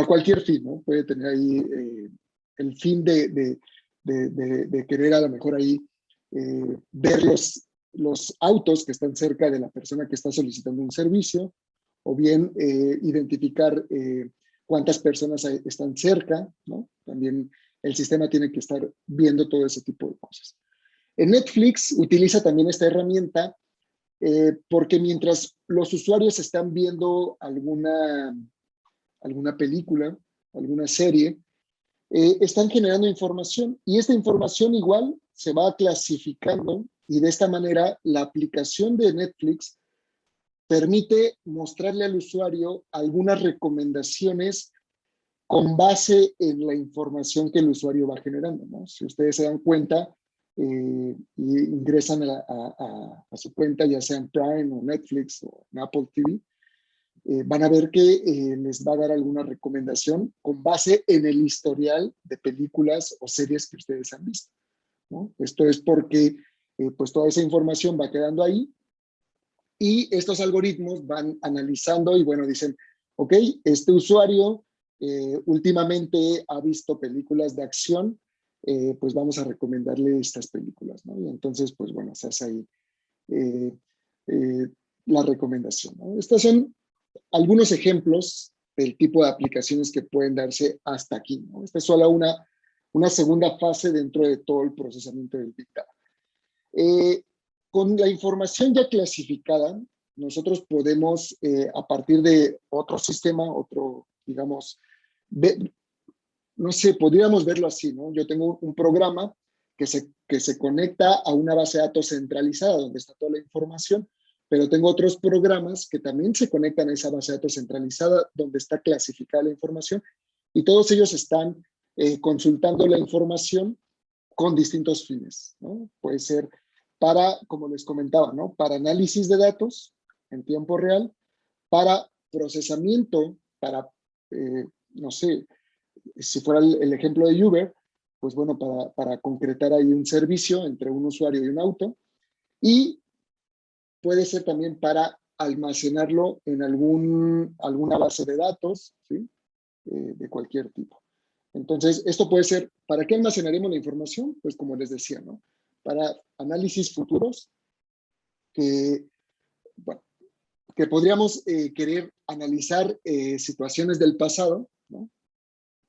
cualquier fin, ¿no? Puede tener ahí el fin de querer a lo mejor ahí ver los autos que están cerca de la persona que está solicitando un servicio, o bien identificar cuántas personas están cerca, ¿no? También el sistema tiene que estar viendo todo ese tipo de cosas. En Netflix utiliza también esta herramienta porque mientras los usuarios están viendo alguna película, alguna serie, están generando información y esta información igual se va clasificando y de esta manera la aplicación de Netflix permite mostrarle al usuario algunas recomendaciones con base en la información que el usuario va generando, ¿no? Si ustedes se dan cuenta y ingresan a su cuenta, ya sea en Prime o Netflix o en Apple TV, van a ver que les va a dar alguna recomendación con base en el historial de películas o series que ustedes han visto, ¿no? Esto es porque pues toda esa información va quedando ahí y estos algoritmos van analizando y bueno, dicen, ok, este usuario últimamente ha visto películas de acción, pues vamos a recomendarle estas películas, ¿no? Y entonces, pues bueno, se hace ahí eh, eh, la recomendación, ¿no? Estos son algunos ejemplos del tipo de aplicaciones que pueden darse hasta aquí, ¿no? Esta es solo una segunda fase dentro de todo el procesamiento del Big Data. Con la información ya clasificada, nosotros podemos, a partir de otro sistema, otro, digamos, no sé, podríamos verlo así, ¿no? Yo tengo un programa que se conecta a una base de datos centralizada donde está toda la información, pero tengo otros programas que también se conectan a esa base de datos centralizada donde está clasificada la información y todos ellos están consultando la información con distintos fines, ¿no? Puede ser para, como les comentaba, ¿no? Para análisis de datos en tiempo real, para procesamiento, para, no sé, si fuera el ejemplo de Uber, pues bueno, para concretar ahí un servicio entre un usuario y un auto, y puede ser también para almacenarlo en alguna base de datos, ¿sí? De cualquier tipo. Entonces, esto puede ser, ¿para qué almacenaremos la información? Pues como les decía, ¿no? Para análisis futuros, que, bueno, que podríamos querer analizar situaciones del pasado, ¿no?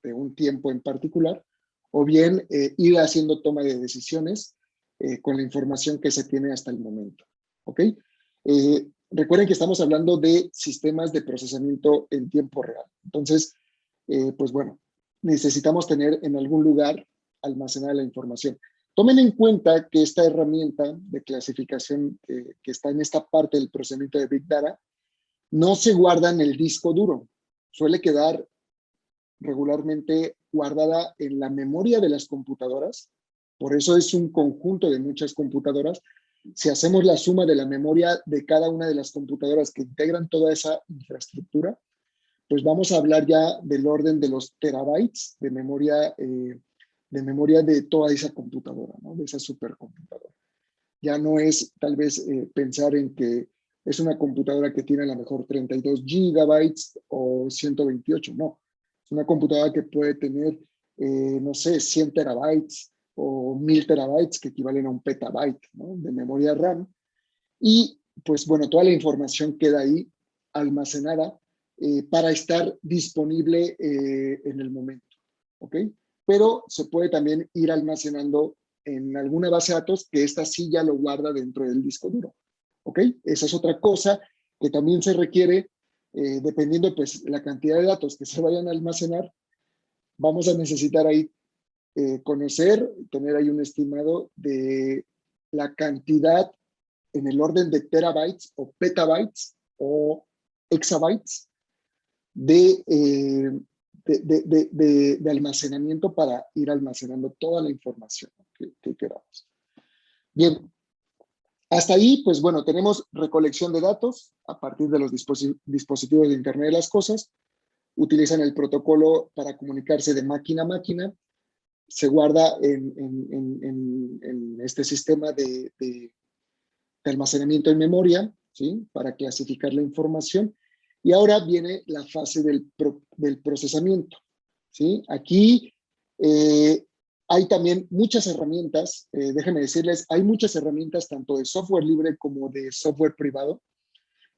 De un tiempo en particular, o bien ir haciendo toma de decisiones con la información que se tiene hasta el momento. ¿Ok? Recuerden que estamos hablando de sistemas de procesamiento en tiempo real. Entonces, pues bueno, necesitamos tener en algún lugar almacenada la información. Tomen en cuenta que esta herramienta de clasificación que está en esta parte del procesamiento de Big Data no se guarda en el disco duro. Suele quedar regularmente guardada en la memoria de las computadoras. Por eso es un conjunto de muchas computadoras. Si hacemos la suma de la memoria de cada una de las computadoras que integran toda esa infraestructura, pues vamos a hablar ya del orden de los terabytes de memoria de toda esa computadora, ¿no? De esa supercomputadora. Ya no es tal vez pensar en que es una computadora que tiene a lo mejor 32 gigabytes o 128, no. Es una computadora que puede tener, no sé, 100 terabytes o 1000 terabytes, que equivalen a un petabyte, ¿no? De memoria RAM. Y pues bueno, toda la información queda ahí almacenada para estar disponible en el momento, ¿ok? Pero se puede también ir almacenando en alguna base de datos que esta sí ya lo guarda dentro del disco duro, ¿ok? Esa es otra cosa que también se requiere, dependiendo pues la cantidad de datos que se vayan a almacenar, vamos a necesitar ahí conocer, tener ahí un estimado de la cantidad en el orden de terabytes o petabytes o exabytes de, de almacenamiento para ir almacenando toda la información que queramos. Bien, hasta ahí, pues bueno, tenemos recolección de datos a partir de los dispositivos de Internet de las Cosas, utilizan el protocolo para comunicarse de máquina a máquina, se guarda en este sistema de almacenamiento en memoria, ¿sí? Para clasificar la información. Y ahora viene la fase del procesamiento, ¿sí? Aquí hay también muchas herramientas, déjenme decirles, hay muchas herramientas tanto de software libre como de software privado.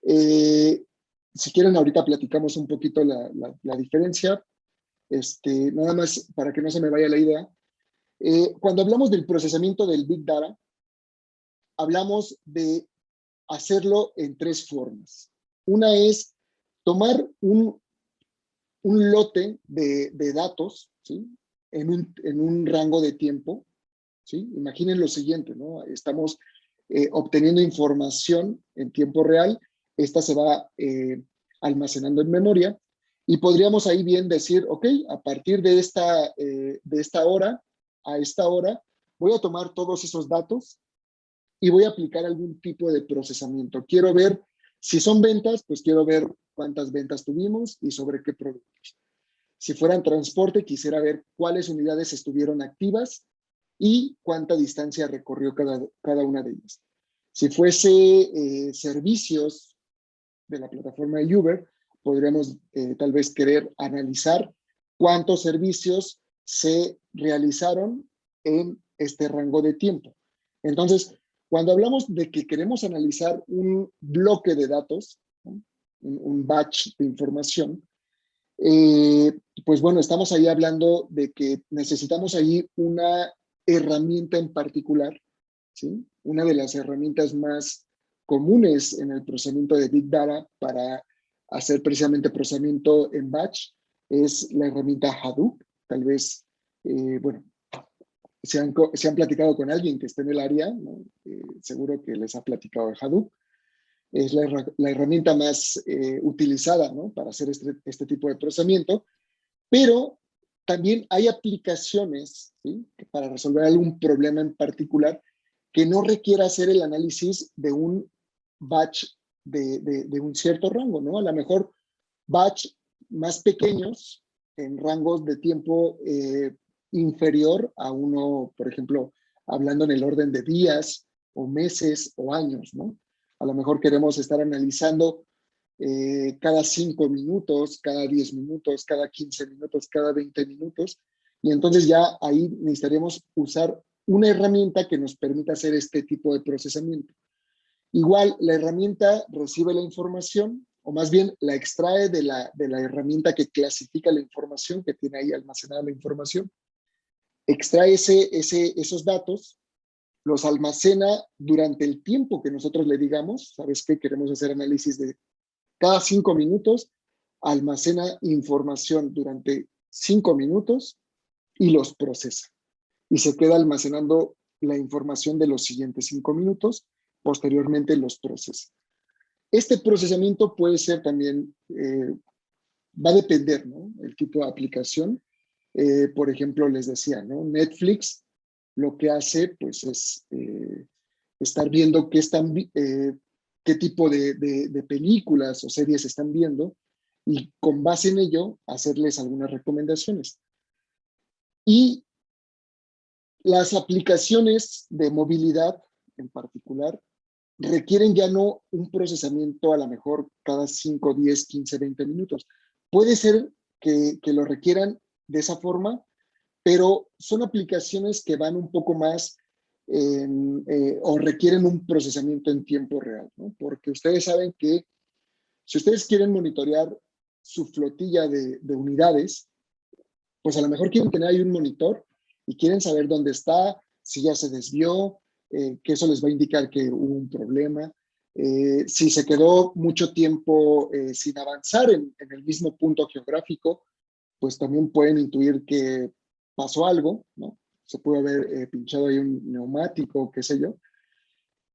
Si quieren, ahorita platicamos un poquito la diferencia, nada más para que no se me vaya la idea. Cuando hablamos del procesamiento del Big Data, hablamos de hacerlo en tres formas. Una es tomar un lote de datos, ¿sí? En un rango de tiempo, ¿sí? Imaginen lo siguiente, ¿no? Estamos obteniendo información en tiempo real, esta se va almacenando en memoria Y podríamos ahí bien decir, ok, a partir de esta hora a esta hora, voy a tomar todos esos datos y voy a aplicar algún tipo de procesamiento. Quiero ver, si son ventas, pues quiero ver cuántas ventas tuvimos y sobre qué productos. Si fueran transporte, quisiera ver cuáles unidades estuvieron activas y cuánta distancia recorrió cada una de ellas. Si fuese servicios de la plataforma de Uber, podríamos tal vez querer analizar cuántos servicios se realizaron en este rango de tiempo. Entonces, cuando hablamos de que queremos analizar un bloque de datos, ¿no? un batch de información, pues bueno, estamos ahí hablando de que necesitamos ahí una herramienta en particular, ¿sí? Una de las herramientas más comunes en el procesamiento de Big Data para hacer precisamente procesamiento en batch es la herramienta Hadoop. Tal vez, bueno, se han platicado con alguien que esté en el área, ¿no? Seguro que les ha platicado de Hadoop. Es la herramienta más utilizada, ¿no? Para hacer este tipo de procesamiento, pero también hay aplicaciones, ¿sí? Para resolver algún problema en particular que no requiera hacer el análisis de un batch de un cierto rango, ¿no? A lo mejor batch más pequeños en rangos de tiempo inferior a uno, por ejemplo, hablando en el orden de días o meses o años, ¿no? A lo mejor queremos estar analizando cada 5 minutos, cada 10 minutos, cada 15 minutos, cada 20 minutos. Y entonces ya ahí necesitaríamos usar una herramienta que nos permita hacer este tipo de procesamiento. Igual, la herramienta recibe la información, o más bien la extrae de la herramienta que clasifica la información, que tiene ahí almacenada la información, extrae esos datos, los almacena durante el tiempo que nosotros le digamos. ¿Sabes qué? Queremos hacer análisis de cada 5 minutos, almacena información durante 5 minutos y los procesa. Y se queda almacenando la información de los siguientes 5 minutos, posteriormente los procesa. Este procesamiento puede ser también, va a depender, ¿no? El tipo de aplicación. Por ejemplo, les decía, ¿no? Netflix lo que hace, pues, es estar viendo qué tipo de películas o series están viendo y con base en ello hacerles algunas recomendaciones. Y las aplicaciones de movilidad en particular requieren ya no un procesamiento a lo mejor cada 5, 10, 15, 20 minutos. Puede ser que lo requieran de esa forma, pero son aplicaciones que van un poco más o requieren un procesamiento en tiempo real, ¿no? Porque ustedes saben que si ustedes quieren monitorear su flotilla de unidades, pues a lo mejor quieren tener ahí un monitor y quieren saber dónde está, si ya se desvió, que eso les va a indicar que hubo un problema. Si se quedó mucho tiempo sin avanzar en el mismo punto geográfico, pues también pueden intuir que pasó algo, ¿no? Se puede haber pinchado ahí un neumático, qué sé yo.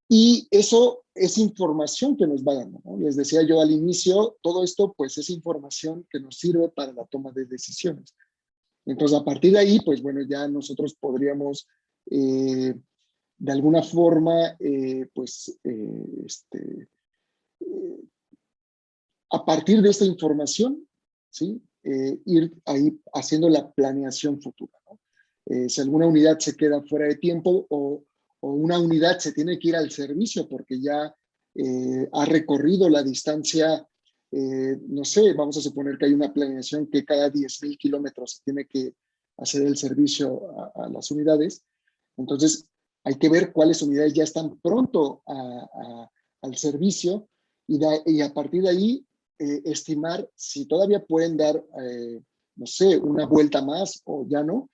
Y eso es información que nos va dando, ¿no? Les decía yo al inicio, todo esto pues es información que nos sirve para la toma de decisiones. Entonces, a partir de ahí, pues bueno, ya nosotros podríamos de alguna forma, a partir de esta información, ¿sí? Ir ahí haciendo la planeación futura, ¿no? Si alguna unidad se queda fuera de tiempo o una unidad se tiene que ir al servicio porque ya ha recorrido la distancia, no sé, vamos a suponer que hay una planeación que cada 10,000 kilómetros se tiene que hacer el servicio a las unidades. Entonces, hay que ver cuáles unidades ya están pronto al servicio y a partir de ahí estimar si todavía pueden dar, no sé, una vuelta más o ya no,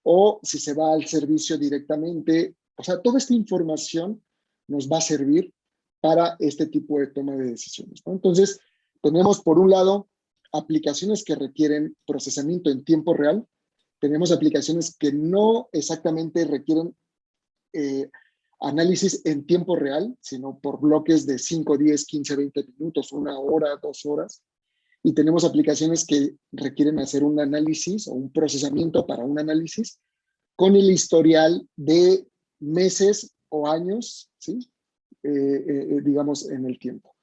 o si se va al servicio directamente. O sea, toda esta información nos va a servir para este tipo de toma de decisiones, ¿no? Entonces, tenemos por un lado aplicaciones que requieren procesamiento en tiempo real, tenemos aplicaciones que no exactamente requieren análisis en tiempo real, sino por bloques de 5, 10, 15, 20 minutos, 1 hora, 2 horas. y tenemos aplicaciones que requieren hacer un análisis o un procesamiento para un análisis con el historial de meses o años, ¿sí? Digamos, en el tiempo.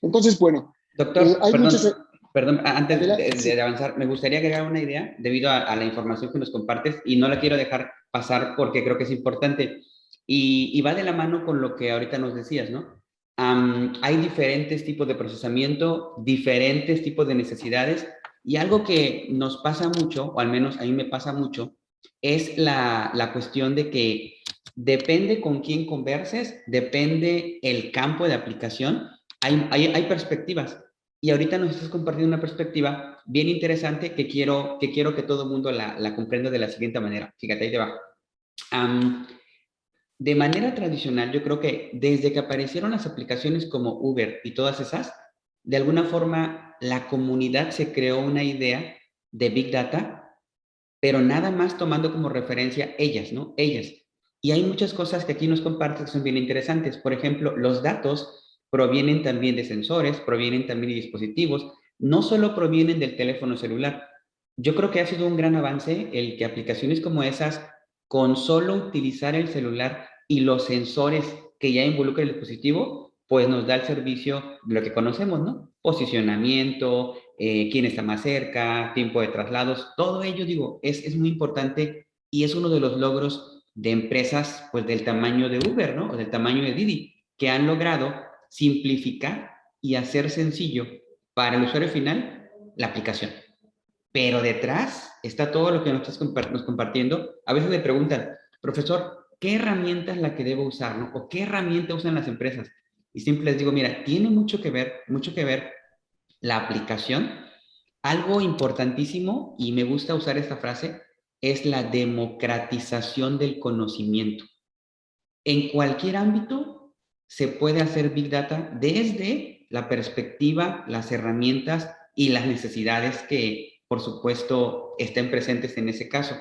Entonces, bueno, Doctor, hay muchas... perdón, antes Adelante, sí. de avanzar, me gustaría agregar una idea debido a la información que nos compartes y no la quiero dejar pasar porque creo que es importante y va de la mano con lo que ahorita nos decías, ¿no? Hay diferentes tipos de procesamiento, diferentes tipos de necesidades y algo que nos pasa mucho, o al menos a mí me pasa mucho, es la cuestión de que depende con quién converses, depende el campo de aplicación, hay perspectivas. Y ahorita nos estás compartiendo una perspectiva bien interesante que quiero que todo el mundo la comprenda de la siguiente manera. Fíjate, ahí te va. Um, de manera tradicional, yo creo que desde que aparecieron las aplicaciones como Uber y todas esas, de alguna forma la comunidad se creó una idea de Big Data, pero nada más tomando como referencia ellas, ¿no? Ellas. Y hay muchas cosas que aquí nos comparten que son bien interesantes. Por ejemplo, los datos provienen también de sensores, provienen también de dispositivos, no solo provienen del teléfono celular. Yo creo que ha sido un gran avance el que aplicaciones como esas, con solo utilizar el celular y los sensores que ya involucra el dispositivo, pues nos da el servicio de lo que conocemos, ¿no? Posicionamiento, quién está más cerca, tiempo de traslados, todo ello, digo, es muy importante y es uno de los logros de empresas, pues del tamaño de Uber, ¿no? O del tamaño de Didi, que han logrado simplificar y hacer sencillo para el usuario final la aplicación. Pero detrás está todo lo que nos estás nos compartiendo. A veces me preguntan, profesor, ¿qué herramienta es la que debo usar, no? ¿O qué herramienta usan las empresas? Y siempre les digo, mira, tiene mucho que ver la aplicación. Algo importantísimo, y me gusta usar esta frase, es la democratización del conocimiento. En cualquier ámbito se puede hacer Big Data desde la perspectiva, las herramientas y las necesidades que, por supuesto, estén presentes en ese caso.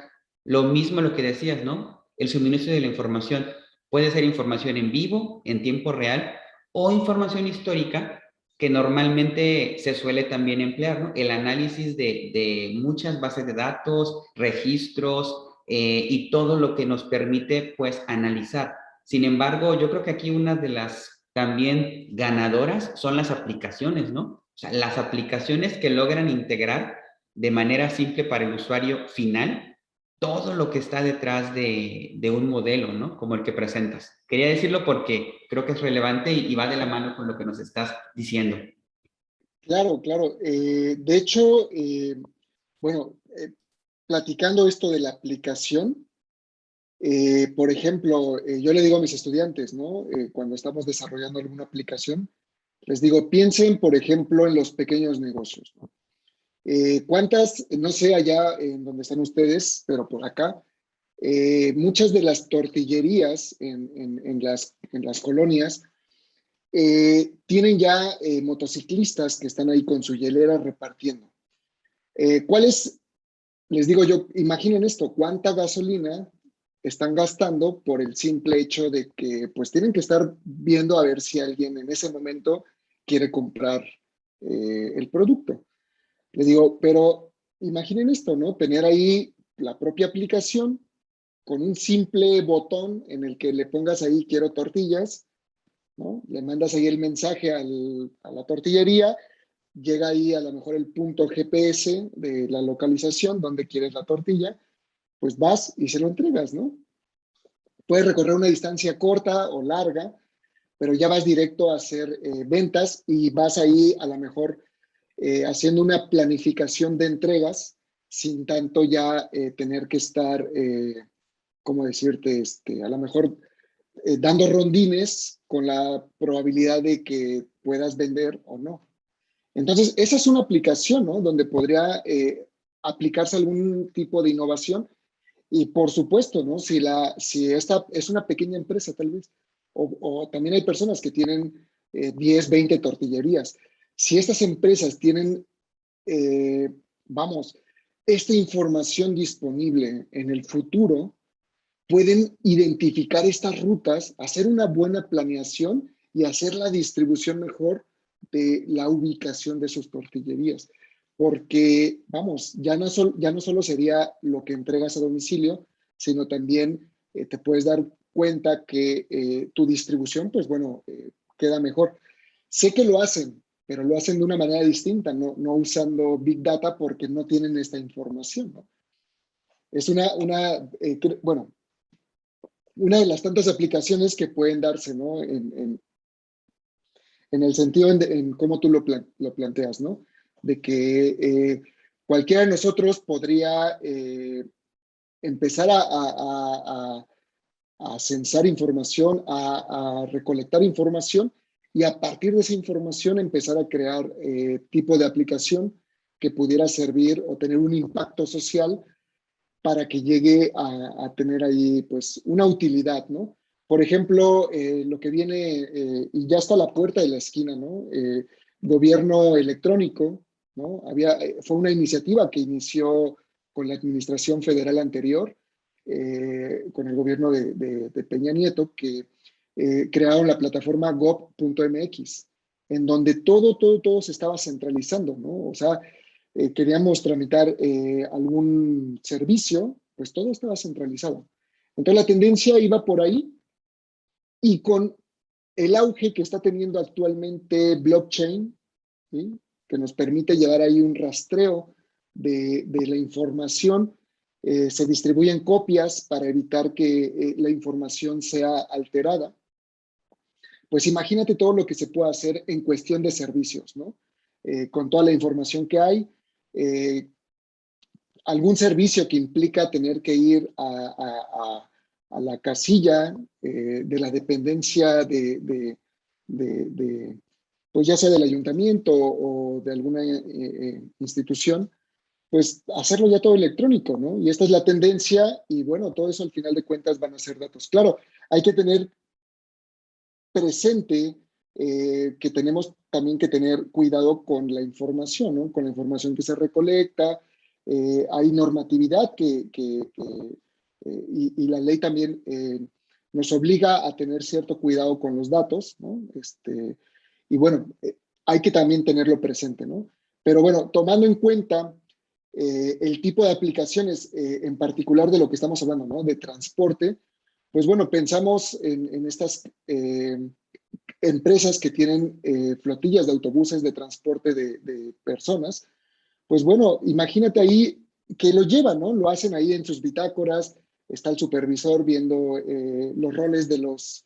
Lo mismo lo que decías, ¿no? El suministro de la información puede ser información en vivo, en tiempo real, o información histórica que normalmente se suele también emplear, ¿no? El análisis de muchas bases de datos, registros y todo lo que nos permite, pues, analizar. Sin embargo, yo creo que aquí una de las también ganadoras son las aplicaciones, ¿no? O sea, las aplicaciones que logran integrar de manera simple para el usuario final todo lo que está detrás de un modelo, ¿no? Como el que presentas. Quería decirlo porque creo que es relevante y va de la mano con lo que nos estás diciendo. Claro, claro. De hecho, bueno, platicando esto de la aplicación, por ejemplo, yo le digo a mis estudiantes, ¿no? Cuando estamos desarrollando alguna aplicación, les digo, piensen, por ejemplo, en los pequeños negocios, ¿no? ¿Cuántas, no sé allá en donde están ustedes, pero por acá, muchas de las tortillerías en las colonias tienen ya motociclistas que están ahí con su hielera repartiendo? ¿Cuál es, les digo yo, imaginen esto, cuánta gasolina están gastando por el simple hecho de que pues tienen que estar viendo a ver si alguien en ese momento quiere comprar el producto. Le digo, pero imaginen esto, ¿no? Tener ahí la propia aplicación con un simple botón en el que le pongas ahí quiero tortillas, ¿no? Le mandas ahí el mensaje a la tortillería, llega ahí a lo mejor el punto GPS de la localización donde quieres la tortilla, pues vas y se lo entregas, ¿no? Puedes recorrer una distancia corta o larga, pero ya vas directo a hacer ventas y vas ahí a lo mejor haciendo una planificación de entregas sin tanto ya tener que estar, ¿cómo decirte? A lo mejor dando rondines con la probabilidad de que puedas vender o no. Entonces, esa es una aplicación, ¿no? Donde podría aplicarse algún tipo de innovación y por supuesto, ¿no? Si esta es una pequeña empresa tal vez, o también hay personas que tienen 10, 20 tortillerías. Si estas empresas tienen, eh, vamos, esta información disponible en el futuro, pueden identificar estas rutas, hacer una buena planeación y hacer la distribución mejor de la ubicación de sus tortillerías. porque, vamos, ya no solo sería lo que entregas a domicilio, sino también te puedes dar cuenta que tu distribución, pues bueno, queda mejor. Sé que lo hacen, pero lo hacen de una manera distinta, no usando Big Data porque no tienen esta información, ¿no? Es bueno, una de las tantas aplicaciones que pueden darse, ¿no? En el sentido en cómo tú lo planteas, ¿no? De que cualquiera de nosotros podría empezar a censar información, a recolectar información y a partir de esa información empezar a crear tipo de aplicación que pudiera servir o tener un impacto social para que llegue a tener ahí pues una utilidad, ¿no? Por ejemplo, lo que viene, y ya está a la puerta de la esquina, ¿no? Gobierno electrónico, ¿no? Fue una iniciativa que inició con la administración federal anterior, con el gobierno de Peña Nieto, que crearon la plataforma gov.mx, en donde todo se estaba centralizando, ¿no? O sea, queríamos tramitar algún servicio, pues todo estaba centralizado. Entonces la tendencia iba por ahí y con el auge que está teniendo actualmente blockchain, ¿sí? Que nos permite llevar ahí un rastreo de la información, se distribuyen copias para evitar que la información sea alterada. Pues imagínate todo lo que se puede hacer en cuestión de servicios, ¿no? Con toda la información que hay, eh, algún servicio que implica tener que ir a la casilla de la dependencia pues ya sea del ayuntamiento o de alguna institución, pues hacerlo ya todo electrónico, ¿no? Y esta es la tendencia y bueno, todo eso al final de cuentas van a ser datos. Claro, hay que tener presente que tenemos también que tener cuidado con la información, ¿no? Con la información que se recolecta. Hay normatividad y la ley también nos obliga a tener cierto cuidado con los datos, ¿no? Y bueno, hay que también tenerlo presente, ¿no? Pero bueno, tomando en cuenta el tipo de aplicaciones, en particular de lo que estamos hablando, ¿no? De transporte, pues bueno, pensamos en estas empresas que tienen flotillas de autobuses de transporte de personas, pues bueno, imagínate ahí que lo llevan, ¿no? Lo hacen ahí en sus bitácoras, está el supervisor viendo los roles de los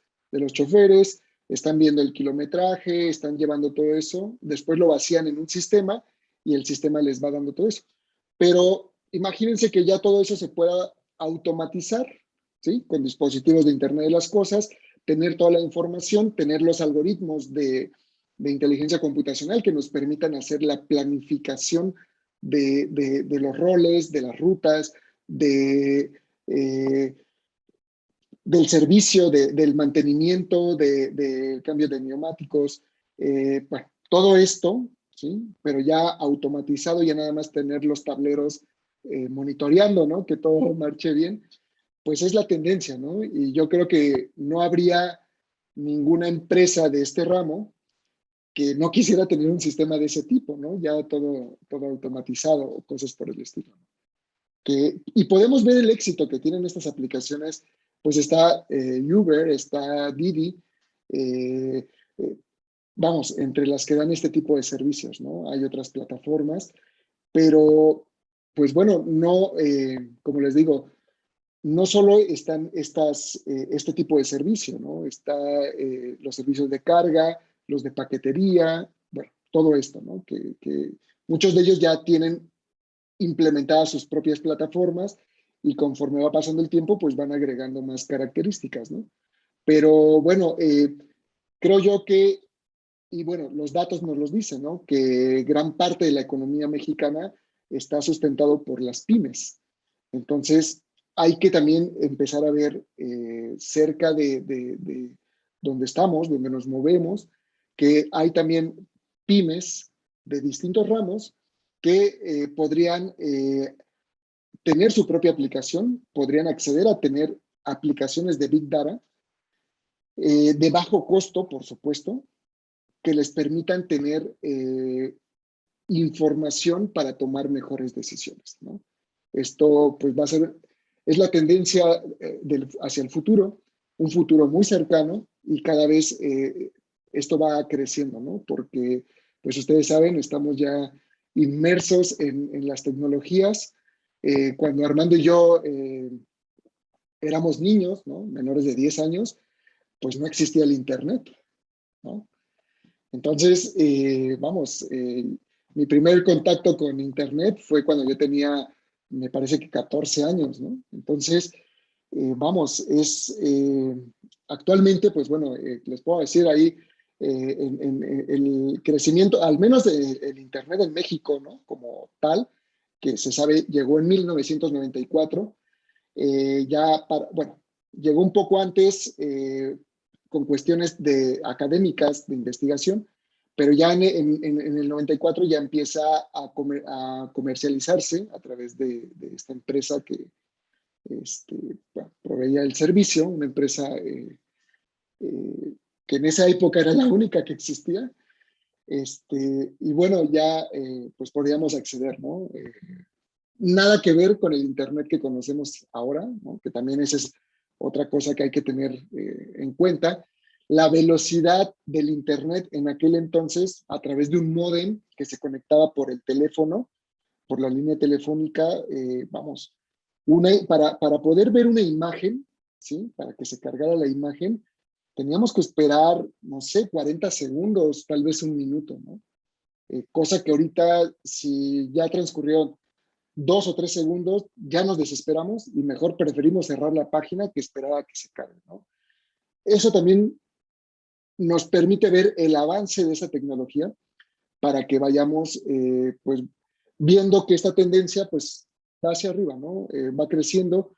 choferes, están viendo el kilometraje, están llevando todo eso, después lo vacían en un sistema y el sistema les va dando todo eso. Pero imagínense que ya todo eso se pueda automatizar, ¿sí? Con dispositivos de Internet de las Cosas, tener toda la información, tener los algoritmos de inteligencia computacional que nos permitan hacer la planificación de los roles, de las rutas, eh, del servicio, del mantenimiento, del cambio de neumáticos, bueno, todo esto, ¿sí? Pero ya automatizado, ya nada más tener los tableros monitoreando, ¿no? Que todo marche bien, pues es la tendencia, ¿no? Y yo creo que no habría ninguna empresa de este ramo que no quisiera tener un sistema de ese tipo, ¿no? Ya todo automatizado o cosas por el estilo. Y podemos ver el éxito que tienen estas aplicaciones, pues está Uber, está Didi, eh, eh, vamos, entre las que dan este tipo de servicios, ¿no? Hay otras plataformas, pero pues bueno, no, como les digo, no solo están este tipo de servicio, ¿no? Está los servicios de carga, los de paquetería, bueno, todo esto, ¿no? Que muchos de ellos ya tienen implementadas sus propias plataformas y conforme va pasando el tiempo, pues van agregando más características, ¿no? Pero bueno, creo yo que, y bueno, los datos nos los dicen, ¿no? Que gran parte de la economía mexicana está sustentado por las pymes. Entonces, hay que también empezar a ver cerca de donde estamos, donde nos movemos, que hay también pymes de distintos ramos que podrían tener su propia aplicación, podrían acceder a tener aplicaciones de Big Data de bajo costo, por supuesto, que les permitan tener información para tomar mejores decisiones, ¿no? Esto pues va a ser, es la tendencia hacia el futuro, un futuro muy cercano y cada vez esto va creciendo, ¿no? Porque pues ustedes saben, estamos ya inmersos en las tecnologías. Cuando Armando y yo éramos niños, ¿no? Menores de 10 años, pues no existía el Internet, ¿no? Entonces, vamos, mi primer contacto con Internet fue cuando yo tenía, me parece que 14 años, ¿no? Entonces, vamos, actualmente, pues bueno, les puedo decir ahí, el crecimiento, al menos del Internet en México, ¿no? Como tal, que se sabe, llegó en 1994, bueno, llegó un poco antes con cuestiones académicas de investigación, pero ya en el 94 ya empieza a comercializarse a través de esta empresa que bueno, proveía el servicio, una empresa que en esa época era la única que existía. Y bueno, ya pues podíamos acceder, ¿no? Nada que ver con el Internet que conocemos ahora, ¿no? Que también esa es otra cosa que hay que tener en cuenta. La velocidad del Internet en aquel entonces, a través de un módem que se conectaba por el teléfono, por la línea telefónica, vamos, para poder ver una imagen, ¿sí? Para que se cargara la imagen, teníamos que esperar, no sé, 40 segundos, tal vez un minuto, ¿no? Cosa que ahorita, si ya transcurrió 2 o 3 segundos, ya nos desesperamos y mejor preferimos cerrar la página que esperar a que se cargue, ¿no? Eso también nos permite ver el avance de esa tecnología para que vayamos pues viendo que esta tendencia pues va hacia arriba, ¿no? Va creciendo,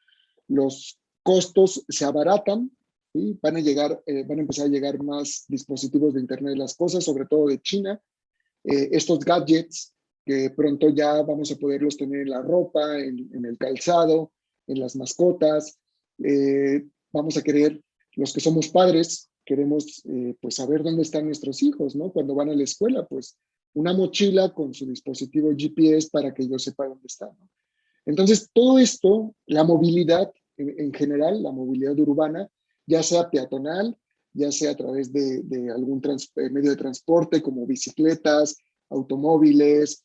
los costos se abaratan, ¿sí? Van a empezar a llegar más dispositivos de Internet de las cosas, sobre todo de China. Estos gadgets que pronto ya vamos a poderlos tener en la ropa, en el calzado, en las mascotas. Vamos a querer, los que somos padres, queremos pues saber dónde están nuestros hijos, ¿no? Cuando van a la escuela, pues una mochila con su dispositivo GPS para que yo sepa dónde están, ¿no? Entonces, todo esto, la movilidad en general, la movilidad urbana, ya sea peatonal, ya sea a través de algún medio de transporte como bicicletas, automóviles,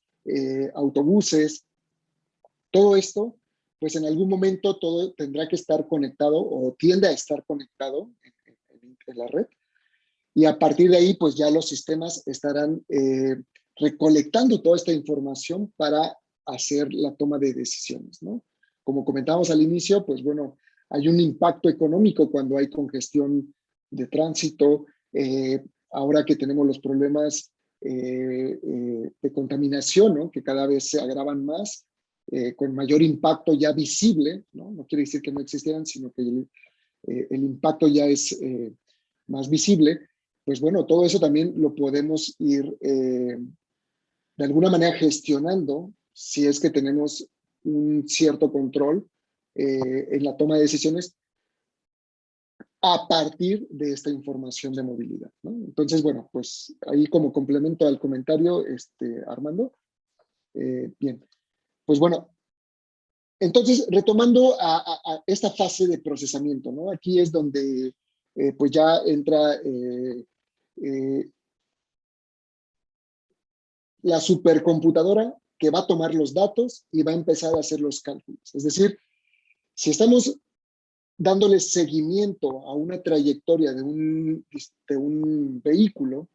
autobuses, todo esto, pues en algún momento todo tendrá que estar conectado o tiende a estar conectado en la red. Y a partir de ahí, pues ya los sistemas estarán recolectando toda esta información para hacer la toma de decisiones, ¿no? Como comentábamos al inicio, pues bueno, hay un impacto económico cuando hay congestión de tránsito. Ahora que tenemos los problemas de contaminación, ¿no? Que cada vez se agravan más, con mayor impacto ya visible, ¿no? No quiere decir que no existieran, sino que el impacto ya es más visible. Pues bueno, todo eso también lo podemos ir de alguna manera gestionando si es que tenemos un cierto control en la toma de decisiones a partir de esta información de movilidad, ¿no? Entonces, bueno, pues ahí como complemento al comentario, Armando, bien, pues bueno, entonces retomando a esta fase de procesamiento, ¿no? Aquí es donde pues ya entra eh, la supercomputadora que va a tomar los datos y va a empezar a hacer los cálculos. Es decir, si estamos dándole seguimiento a una trayectoria de un vehículo,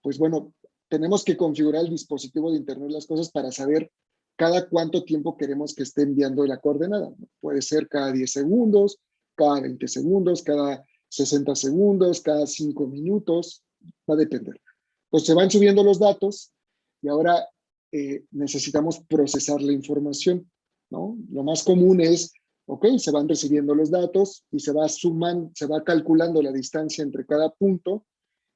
pues bueno, tenemos que configurar el dispositivo de Internet de las cosas para saber cada cuánto tiempo queremos que esté enviando la coordenada, ¿no? Puede ser cada 10 segundos, cada 20 segundos, cada 60 segundos, cada 5 minutos, va a depender. Pues se van subiendo los datos y ahora necesitamos procesar la información, ¿no? Lo más común es, ok, se van recibiendo los datos y se va sumando, se va calculando la distancia entre cada punto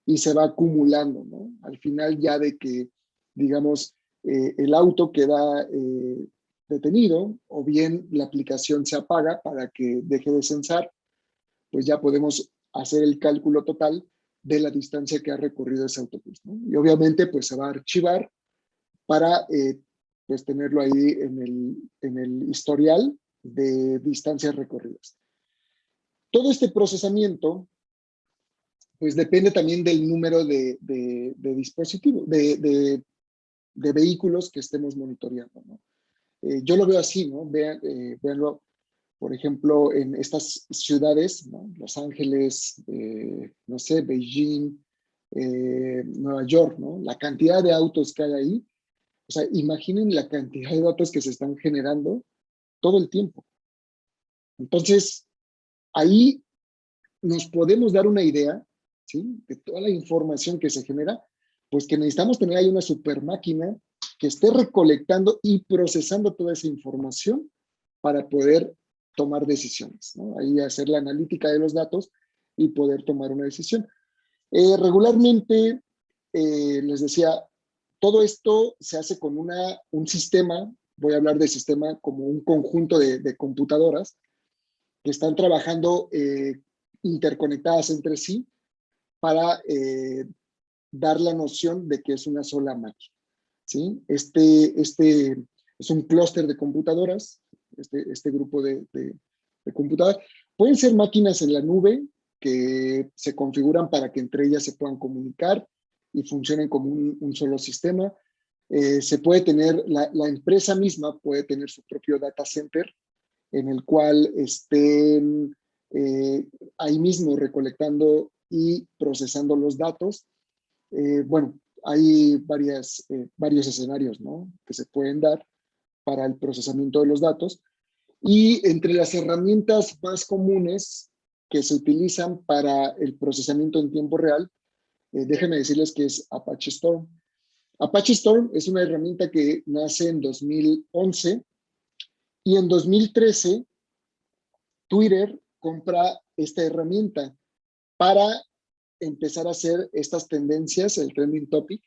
y se va acumulando, ¿no? Al final ya de que, digamos, el auto queda detenido o bien la aplicación se apaga para que deje de censar, pues ya podemos hacer el cálculo total de la distancia que ha recorrido ese autobús, ¿no? Y obviamente pues se va a archivar para pues tenerlo ahí en el historial de distancias recorridas. Todo este procesamiento pues depende también del número de dispositivos, de vehículos que estemos monitoreando, ¿no? Yo lo veo así, ¿no? Véanlo, por ejemplo, en estas ciudades, ¿no? Los Ángeles, no sé, Beijing, Nueva York, ¿no? La cantidad de autos que hay ahí, o sea, imaginen la cantidad de datos que se están generando todo el tiempo. Entonces, ahí nos podemos dar una idea, ¿sí? De toda la información que se genera, pues que necesitamos tener ahí una super máquina que esté recolectando y procesando toda esa información para poder tomar decisiones, ¿no? Ahí hacer la analítica de los datos y poder tomar una decisión. Regularmente, les decía, todo esto se hace con un sistema, voy a hablar de sistema como un conjunto de computadoras que están trabajando interconectadas entre sí para dar la noción de que es una sola máquina, ¿sí? Este es un clúster de computadoras, este grupo de computadoras. Pueden ser máquinas en la nube que se configuran para que entre ellas se puedan comunicar y funcionen como un solo sistema. Se puede tener, la empresa misma puede tener su propio data center en el cual estén ahí mismo recolectando y procesando los datos. Bueno, hay varios escenarios, ¿no? Que se pueden dar para el procesamiento de los datos. Y entre las herramientas más comunes que se utilizan para el procesamiento en tiempo real, déjenme decirles que es Apache Storm. Apache Storm es una herramienta que nace en 2011 y en 2013 Twitter compra esta herramienta para empezar a hacer estas tendencias, el trending topic,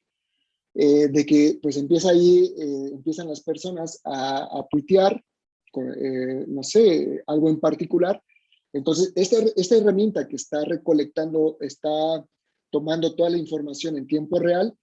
de que pues empiezan las personas a tuitear, no sé, algo en particular. Entonces, esta herramienta que está recolectando, está tomando toda la información en tiempo real,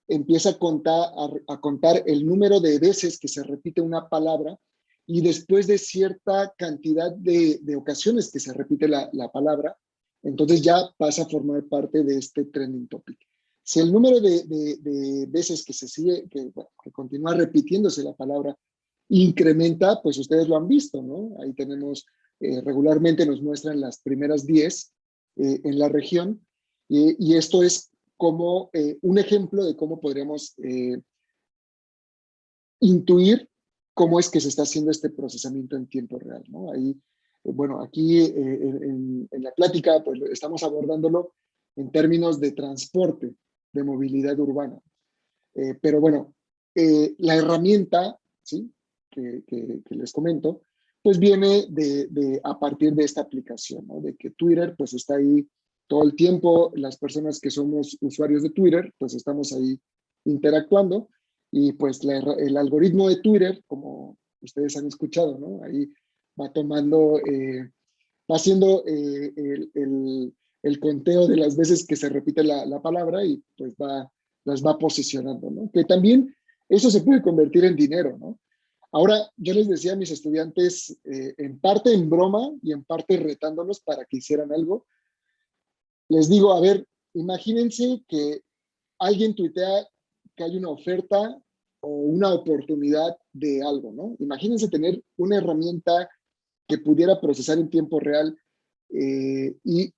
empieza a contar el número de veces que se repite una palabra y después de cierta cantidad de ocasiones que se repite la palabra, entonces ya pasa a formar parte de este trending topic. Si el número de veces que se sigue, que continúa repitiéndose la palabra, incrementa, pues ustedes lo han visto, ¿no? Ahí tenemos, regularmente nos muestran las primeras 10 en la región, y esto es como un ejemplo de cómo podríamos intuir cómo es que se está haciendo este procesamiento en tiempo real, ¿no? Ahí, bueno, aquí en la plática, pues estamos abordándolo en términos de transporte, de movilidad urbana. Pero bueno, la herramienta, ¿sí? Que les comento, pues viene a partir de esta aplicación, ¿no? De que Twitter, pues está ahí todo el tiempo, las personas que somos usuarios de Twitter, pues estamos ahí interactuando, y pues el algoritmo de Twitter, como ustedes han escuchado, ¿no? Ahí va tomando, va haciendo el conteo de las veces que se repite la palabra y pues las va posicionando, ¿no? Que también eso se puede convertir en dinero, ¿no? Ahora, yo les decía a mis estudiantes, en parte en broma y en parte retándolos para que hicieran algo, les digo, a ver, imagínense que alguien tuitea que hay una oferta o una oportunidad de algo, ¿no? Imagínense tener una herramienta que pudiera procesar en tiempo real y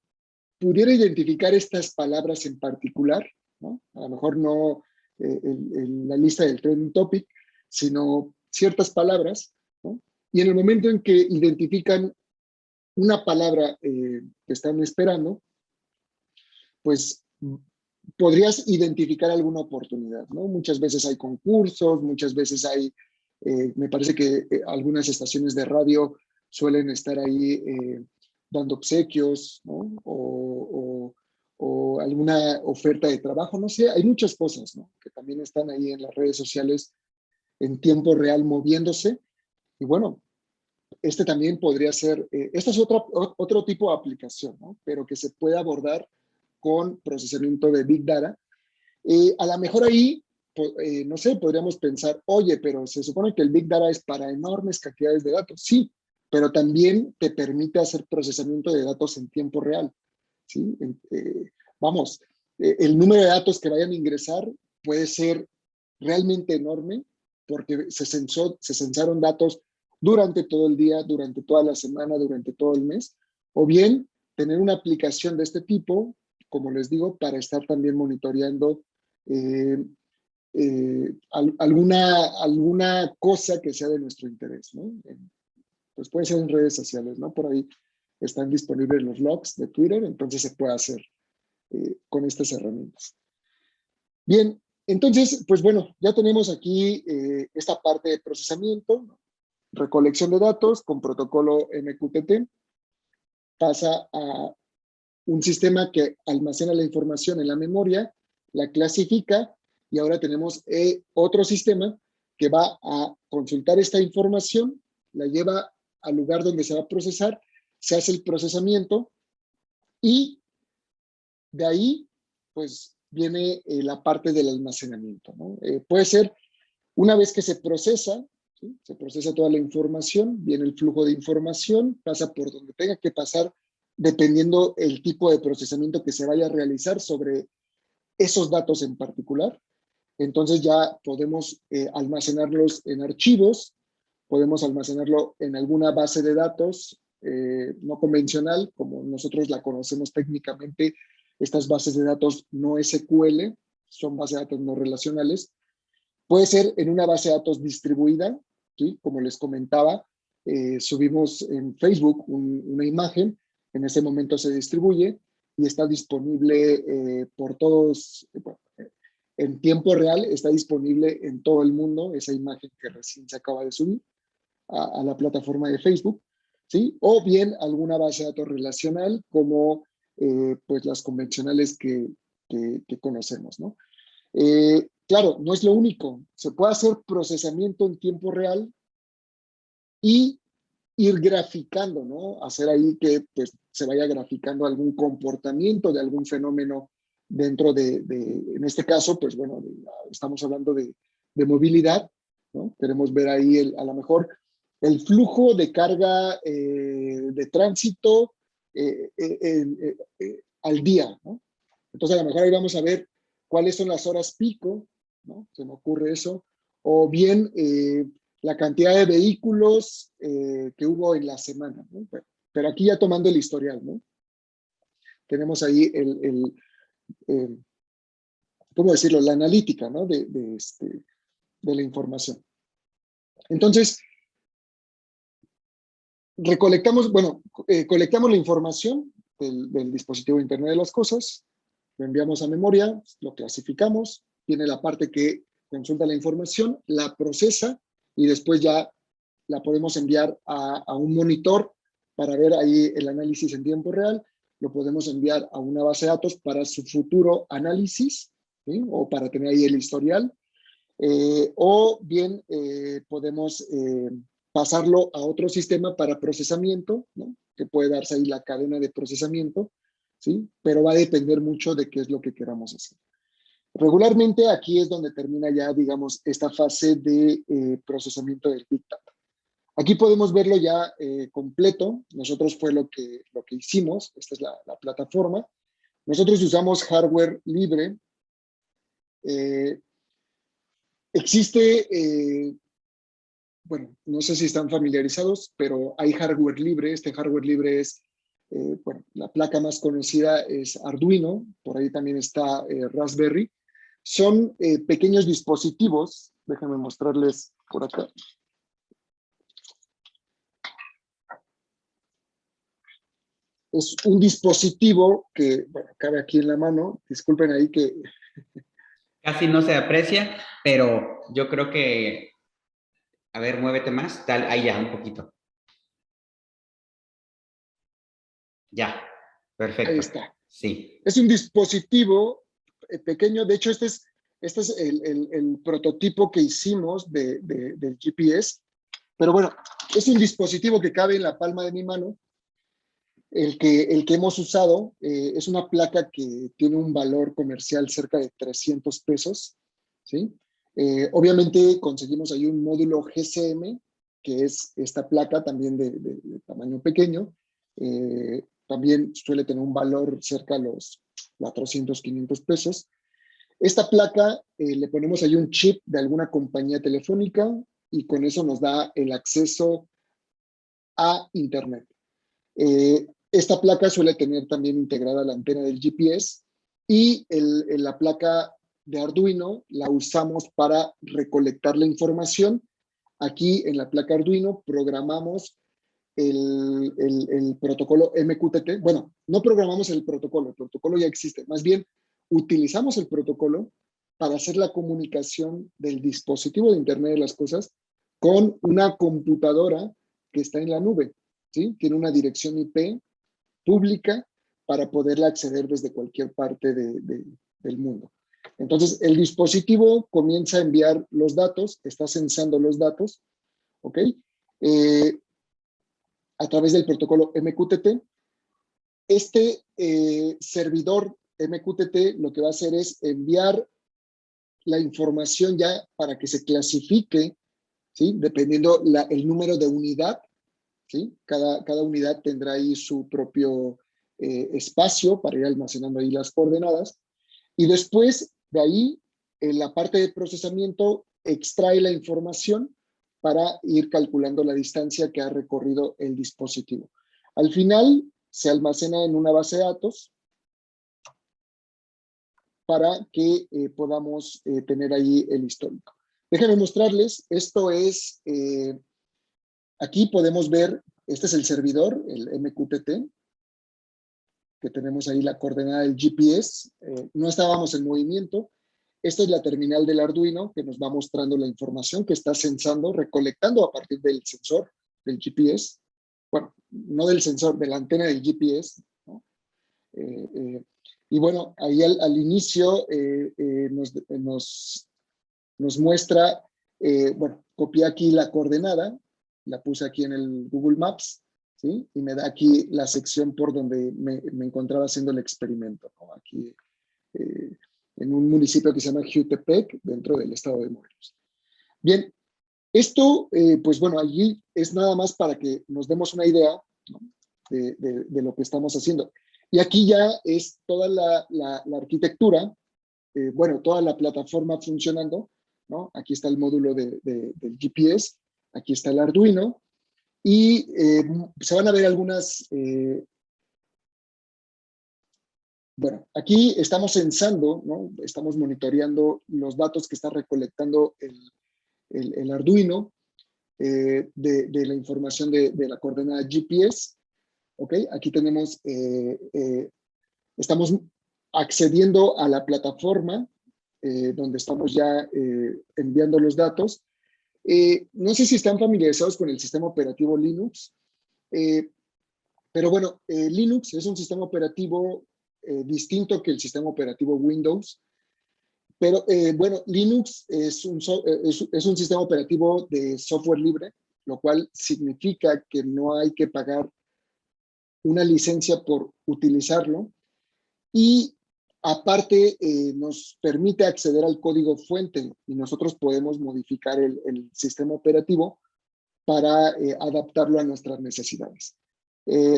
pudiera identificar estas palabras en particular, ¿no? A lo mejor no en la lista del trending topic, sino ciertas palabras, ¿no? Y en el momento en que identifican una palabra que están esperando, pues podrías identificar alguna oportunidad, ¿no? Muchas veces hay concursos, muchas veces hay, me parece que algunas estaciones de radio suelen estar ahí dando obsequios, ¿no? O alguna oferta de trabajo, no sé, hay muchas cosas, ¿no? Que también están ahí en las redes sociales en tiempo real moviéndose. Y bueno, este también podría ser, esta es otro tipo de aplicación, ¿no? Pero que se puede abordar con procesamiento de Big Data. A lo mejor ahí no sé, podríamos pensar, oye, pero se supone que el Big Data es para enormes cantidades de datos. Sí, pero también te permite hacer procesamiento de datos en tiempo real. ¿Sí? Vamos, el número de datos que vayan a ingresar puede ser realmente enorme porque se censaron datos durante todo el día, durante toda la semana, durante todo el mes, o bien tener una aplicación de este tipo, como les digo, para estar también monitoreando alguna cosa que sea de nuestro interés, ¿no? Pues puede ser en redes sociales, ¿no? Por ahí están disponibles los logs de Twitter, entonces se puede hacer con estas herramientas. Bien, entonces, pues bueno, ya tenemos aquí esta parte de procesamiento, ¿no? Recolección de datos con protocolo MQTT, pasa a un sistema que almacena la información en la memoria, la clasifica y ahora tenemos otro sistema que va a consultar esta información, la lleva al lugar donde se va a procesar, se hace el procesamiento y de ahí pues viene la parte del almacenamiento, ¿no? Puede ser una vez que se procesa, ¿sí? Se procesa toda la información, viene el flujo de información, pasa por donde tenga que pasar dependiendo el tipo de procesamiento que se vaya a realizar sobre esos datos en particular. Entonces ya podemos almacenarlos en archivos, podemos almacenarlo en alguna base de datos no convencional, como nosotros la conocemos técnicamente, estas bases de datos no SQL, son bases de datos no relacionales. Puede ser en una base de datos distribuida, ¿sí? Como les comentaba, subimos en Facebook una imagen, en ese momento se distribuye y está disponible por todos, en tiempo real, está disponible en todo el mundo, esa imagen que recién se acaba de subir a la plataforma de Facebook, ¿sí? O bien alguna base de datos relacional como pues las convencionales que conocemos, ¿no? Claro, no es lo único. Se puede hacer procesamiento en tiempo real y ir graficando, ¿no? Hacer ahí que pues, se vaya graficando algún comportamiento de algún fenómeno dentro en este caso, pues bueno, estamos hablando de movilidad, ¿no? Queremos ver ahí a lo mejor el flujo de carga de tránsito al día, ¿no? Entonces a lo mejor ahí vamos a ver cuáles son las horas pico, ¿no? Se me ocurre eso. O bien la cantidad de vehículos que hubo en la semana, ¿no? Pero aquí ya tomando el historial, ¿no? Tenemos ahí ¿cómo decirlo? La analítica, ¿no? De la información. Entonces, colectamos la información del dispositivo de Internet de las Cosas, lo enviamos a memoria, lo clasificamos, tiene la parte que consulta la información, la procesa y después ya la podemos enviar a un monitor para ver ahí el análisis en tiempo real, lo podemos enviar a una base de datos para su futuro análisis, ¿sí? O para tener ahí el historial, o bien podemos pasarlo a otro sistema para procesamiento, ¿no? Que puede darse ahí la cadena de procesamiento, ¿sí? Pero va a depender mucho de qué es lo que queramos hacer. Regularmente aquí es donde termina ya, digamos, esta fase de procesamiento del Big Data. Aquí podemos verlo ya completo. Nosotros fue lo que hicimos. Esta es la plataforma. Nosotros usamos hardware libre. Existe, bueno, no sé si están familiarizados, pero hay hardware libre. Este hardware libre es, bueno, la placa más conocida es Arduino. Por ahí también está Raspberry. Son pequeños dispositivos. Déjenme mostrarles por acá. Es un dispositivo que, bueno, cabe aquí en la mano. Disculpen ahí que... Casi no se aprecia, pero yo creo que... A ver, muévete más. Tal, ahí ya, un poquito. Ya, Ahí perfecto. está. Sí. Es un dispositivo pequeño. De hecho, este es el prototipo que hicimos del GPS. Pero bueno, es un dispositivo que cabe en la palma de mi mano. El que hemos usado es una placa que tiene un valor comercial cerca de 300 pesos, ¿sí? Obviamente conseguimos ahí un módulo GSM, que es esta placa también de tamaño pequeño. También suele tener un valor cerca a los 400, 500 pesos. Esta placa le ponemos ahí un chip de alguna compañía telefónica y con eso nos da el acceso a Internet. Esta placa suele tener también integrada la antena del GPS y la placa de Arduino la usamos para recolectar la información. Aquí en la placa Arduino programamos el protocolo MQTT. Bueno, no programamos el protocolo ya existe. Más bien, utilizamos el protocolo para hacer la comunicación del dispositivo de Internet de las Cosas con una computadora que está en la nube, ¿sí? Tiene una dirección IP pública para poderla acceder desde cualquier parte del mundo. Entonces, el dispositivo comienza a enviar los datos, está censando los datos, ¿ok? A través del protocolo MQTT. Este servidor MQTT lo que va a hacer es enviar la información ya para que se clasifique, ¿sí? Dependiendo el número de unidad, ¿sí? Cada unidad tendrá ahí su propio espacio para ir almacenando ahí las coordenadas. Y después de ahí, en la parte de procesamiento, extrae la información para ir calculando la distancia que ha recorrido el dispositivo. Al final, se almacena en una base de datos para que podamos tener ahí el histórico. Déjenme mostrarles, esto es, aquí podemos ver, este es el servidor, el MQTT, que tenemos ahí la coordenada del GPS, no estábamos en movimiento. Esta es la terminal del Arduino que nos va mostrando la información que está censando, recolectando a partir del sensor del GPS. Bueno, no del sensor, de la antena del GPS, ¿no? Y bueno, ahí al inicio nos muestra, bueno, copié aquí la coordenada, la puse aquí en el Google Maps, ¿sí? Y me da aquí la sección por donde me encontraba haciendo el experimento, ¿no? Aquí en un municipio que se llama Jutepec, dentro del estado de Morelos. Bien, esto, pues bueno, allí es nada más para que nos demos una idea, ¿no? de lo que estamos haciendo. Y aquí ya es toda la arquitectura, bueno, toda la plataforma funcionando, ¿no? Aquí está el módulo del GPS, aquí está el Arduino, y se van a ver algunas... bueno, aquí estamos censando, ¿no? Estamos monitoreando los datos que está recolectando el Arduino de la información de la coordenada GPS. ¿Ok? Aquí tenemos, estamos accediendo a la plataforma donde estamos ya enviando los datos. No sé si están familiarizados con el sistema operativo Linux, pero bueno, Linux es un sistema operativo distinto que el sistema operativo Windows. Pero bueno, Linux es un sistema operativo de software libre, lo cual significa que no hay que pagar una licencia por utilizarlo y aparte nos permite acceder al código fuente y nosotros podemos modificar el sistema operativo para adaptarlo a nuestras necesidades.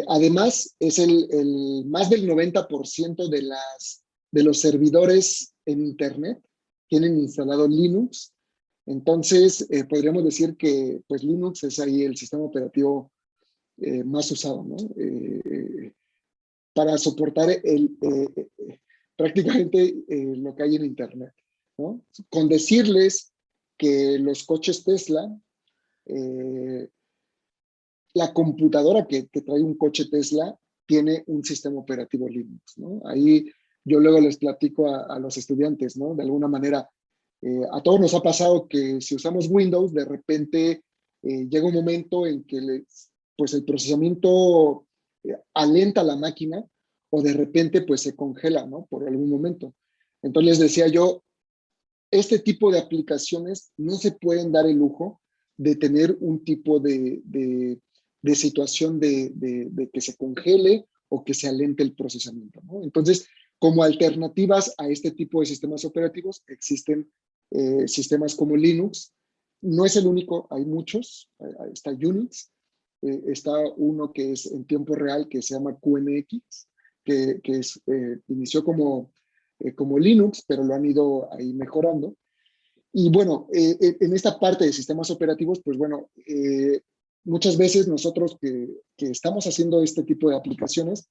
Además, es más del 90% de los servidores en Internet tienen instalado Linux. Entonces, podríamos decir que pues, Linux es ahí el sistema operativo más usado, ¿no? Para soportar prácticamente lo que hay en Internet, ¿no? Con decirles que los coches Tesla, la computadora que trae un coche Tesla tiene un sistema operativo Linux, ¿no? Ahí yo luego les platico a los estudiantes, ¿no? De alguna manera, a todos nos ha pasado que si usamos Windows, de repente llega un momento en que pues el procesamiento alenta la máquina o de repente pues se congela, ¿no? Por algún momento. Entonces les decía yo, este tipo de aplicaciones no se pueden dar el lujo de tener un tipo de situación de que se congele o que se alente el procesamiento, ¿no? Entonces, como alternativas a este tipo de sistemas operativos, existen sistemas como Linux. No es el único, hay muchos. Está Unix, está uno que es en tiempo real que se llama QNX, inició como Linux, pero lo han ido ahí mejorando. Y bueno, en esta parte de sistemas operativos, pues bueno, muchas veces nosotros que estamos haciendo este tipo de aplicaciones,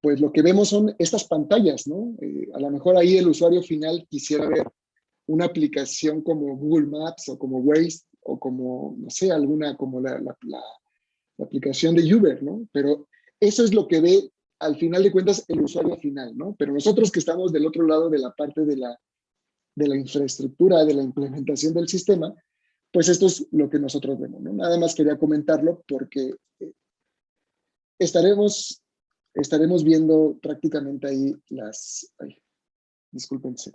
pues lo que vemos son estas pantallas, ¿no? A lo mejor ahí el usuario final quisiera ver una aplicación como Google Maps o como Waze o como, no sé, alguna como la aplicación de Uber, ¿no? Pero eso es lo que ve al final de cuentas el usuario final, ¿no? Pero nosotros que estamos del otro lado de la parte de la infraestructura, de la implementación del sistema, pues esto es lo que nosotros vemos, ¿no? Nada más quería comentarlo porque estaremos viendo prácticamente ahí discúlpense.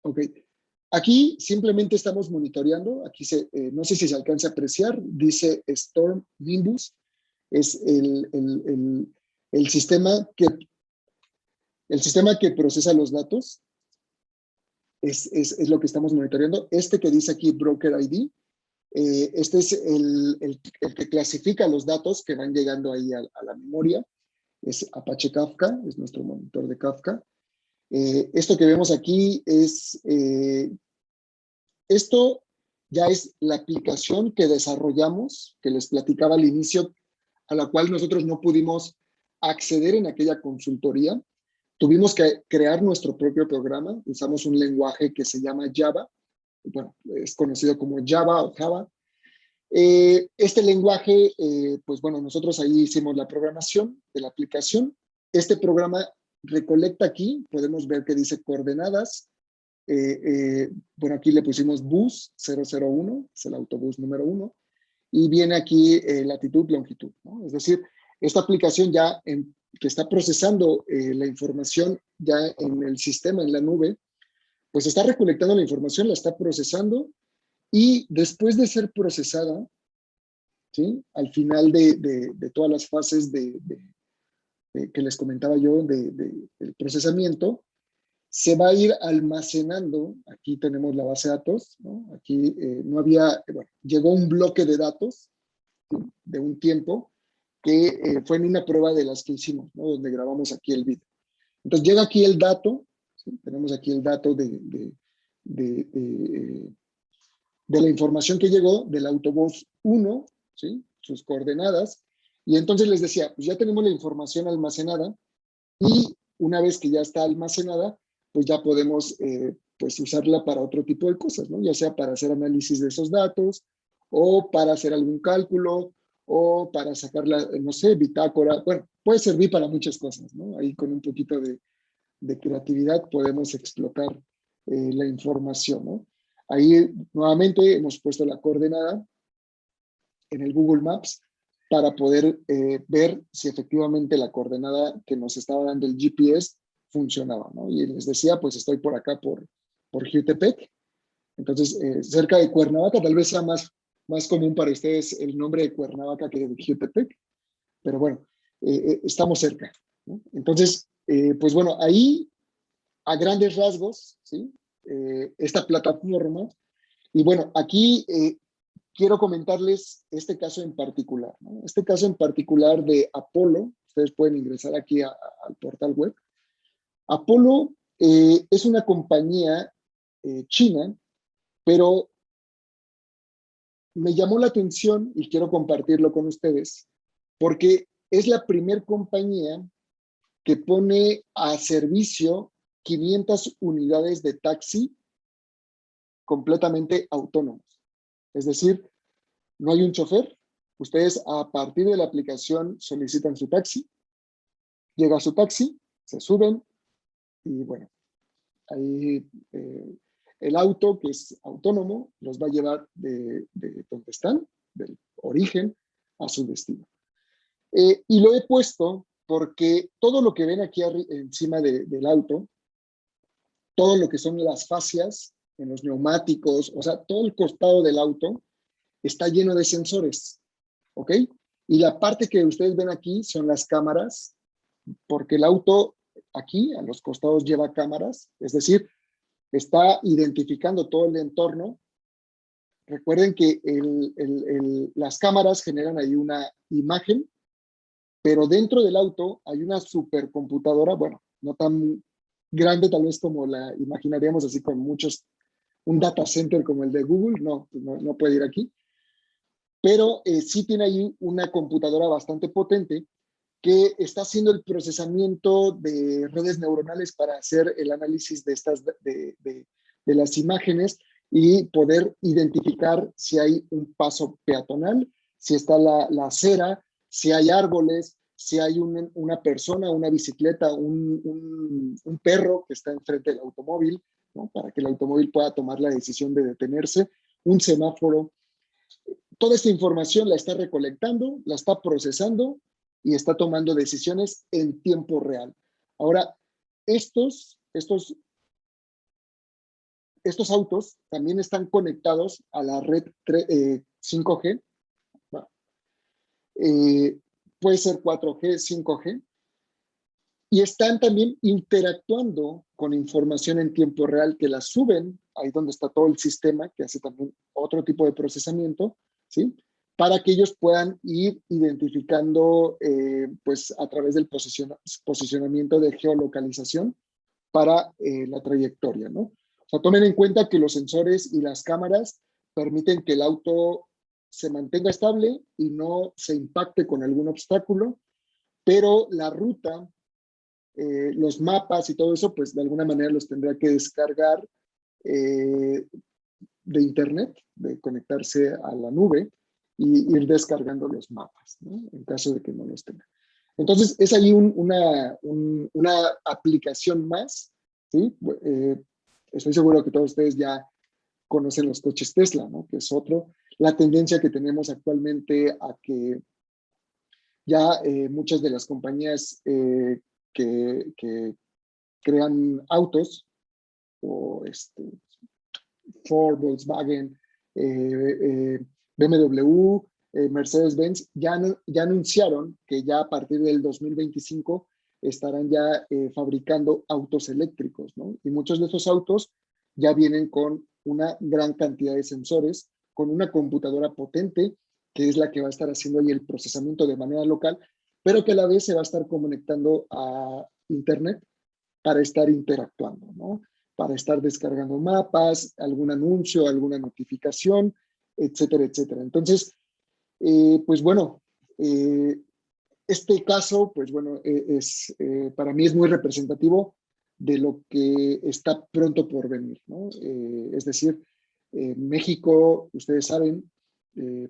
Ok. Aquí simplemente estamos monitoreando. Aquí no sé si se alcanza a apreciar, dice Storm Nimbus. Es el sistema que procesa los datos. Es lo que estamos monitoreando. Este que dice aquí Broker ID, este es el que clasifica los datos que van llegando ahí a la memoria. Es Apache Kafka, es nuestro monitor de Kafka. Esto que vemos aquí esto ya es la aplicación que desarrollamos, que les platicaba al inicio, a la cual nosotros no pudimos acceder en aquella consultoría. Tuvimos que crear nuestro propio programa. Usamos un lenguaje que se llama Java. Bueno, es conocido como Java o Java. Este lenguaje, pues bueno, nosotros ahí hicimos la programación de la aplicación. Este programa recolecta aquí, podemos ver que dice coordenadas. Bueno, aquí le pusimos bus 001, es el autobús número 1, y viene aquí latitud, longitud, ¿no? Es decir, esta aplicación ya que está procesando la información ya en el sistema, en la nube, pues está recolectando la información, la está procesando, y después de ser procesada, ¿sí? Al final de todas las fases que les comentaba yo del procesamiento, se va a ir almacenando. Aquí tenemos la base de datos, ¿no? Aquí no había, bueno, llegó un bloque de datos, ¿sí? De un tiempo que fue en una prueba de las que hicimos, ¿no? Donde grabamos aquí el video. Entonces llega aquí el dato, ¿sí? Tenemos aquí el dato de la información que llegó del autobús 1, ¿sí? Sus coordenadas, y entonces les decía, pues ya tenemos la información almacenada, y una vez que ya está almacenada, pues ya podemos pues usarla para otro tipo de cosas, ¿no? Ya sea para hacer análisis de esos datos, o para hacer algún cálculo, o para sacarla, no sé, bitácora. Bueno, puede servir para muchas cosas, ¿no? Ahí con un poquito de creatividad podemos explotar la información, ¿no? Ahí nuevamente hemos puesto la coordenada en el Google Maps para poder ver si efectivamente la coordenada que nos estaba dando el GPS funcionaba, ¿no? Y les decía, pues estoy por acá, por Jutepec. Entonces, cerca de Cuernavaca, tal vez sea más común para ustedes el nombre de Cuernavaca que de Jutepec, pero bueno, estamos cerca, ¿no? Entonces, pues bueno, ahí a grandes rasgos, ¿sí? Esta plataforma. Y bueno, aquí quiero comentarles este caso en particular, ¿no? Este caso en particular de Apollo. Ustedes pueden ingresar aquí al portal web. Apollo es una compañía china, pero me llamó la atención y quiero compartirlo con ustedes, porque es la primera compañía que pone a servicio 500 unidades de taxi completamente autónomos. Es decir, no hay un chofer. Ustedes a partir de la aplicación solicitan su taxi, llega su taxi, se suben y bueno, ahí el auto, que es autónomo, los va a llevar de donde están, del origen a su destino. Y lo he puesto porque todo lo que ven aquí encima del auto, todo lo que son las fascias en los neumáticos, o sea, todo el costado del auto está lleno de sensores, ¿ok? Y la parte que ustedes ven aquí son las cámaras, porque el auto aquí a los costados lleva cámaras, es decir, está identificando todo el entorno. Recuerden que las cámaras generan ahí una imagen, pero dentro del auto hay una supercomputadora, bueno, no tan grande tal vez como la imaginaríamos, así con muchos, un data center como el de Google, no puede ir aquí, pero sí tiene ahí una computadora bastante potente que está haciendo el procesamiento de redes neuronales para hacer el análisis de las imágenes y poder identificar si hay un paso peatonal, si está la acera, si hay árboles, si hay una persona, una bicicleta, un perro que está enfrente del automóvil, ¿no? Para que el automóvil pueda tomar la decisión de detenerse, un semáforo. Toda esta información la está recolectando, la está procesando y está tomando decisiones en tiempo real. Ahora, estos autos también están conectados a la red 5G, bueno, puede ser 4G, 5G, y están también interactuando con información en tiempo real que la suben, ahí donde está todo el sistema, que hace también otro tipo de procesamiento, ¿sí? Para que ellos puedan ir identificando, pues a través del posicionamiento de geolocalización para la trayectoria, ¿no? O sea, tomen en cuenta que los sensores y las cámaras permiten que el auto se mantenga estable y no se impacte con algún obstáculo, pero la ruta, los mapas y todo eso, pues de alguna manera los tendrá que descargar de internet, de conectarse a la nube y ir descargando los mapas, ¿no? En caso de que no los tenga. Entonces, es ahí una aplicación más, ¿sí? Estoy seguro que todos ustedes ya conocen los coches Tesla, ¿no? Que es otro. La tendencia que tenemos actualmente a que ya muchas de las compañías que crean autos, o Ford, Volkswagen, BMW, Mercedes-Benz, ya anunciaron que ya a partir del 2025 estarán ya fabricando autos eléctricos, ¿no? Y muchos de esos autos ya vienen con una gran cantidad de sensores, con una computadora potente, que es la que va a estar haciendo ahí el procesamiento de manera local, pero que a la vez se va a estar conectando a Internet para estar interactuando, ¿no? Para estar descargando mapas, algún anuncio, alguna notificación, etcétera, etcétera. Entonces, pues bueno, este caso, pues bueno, para mí es muy representativo de lo que está pronto por venir, ¿no? Es decir, México, ustedes saben,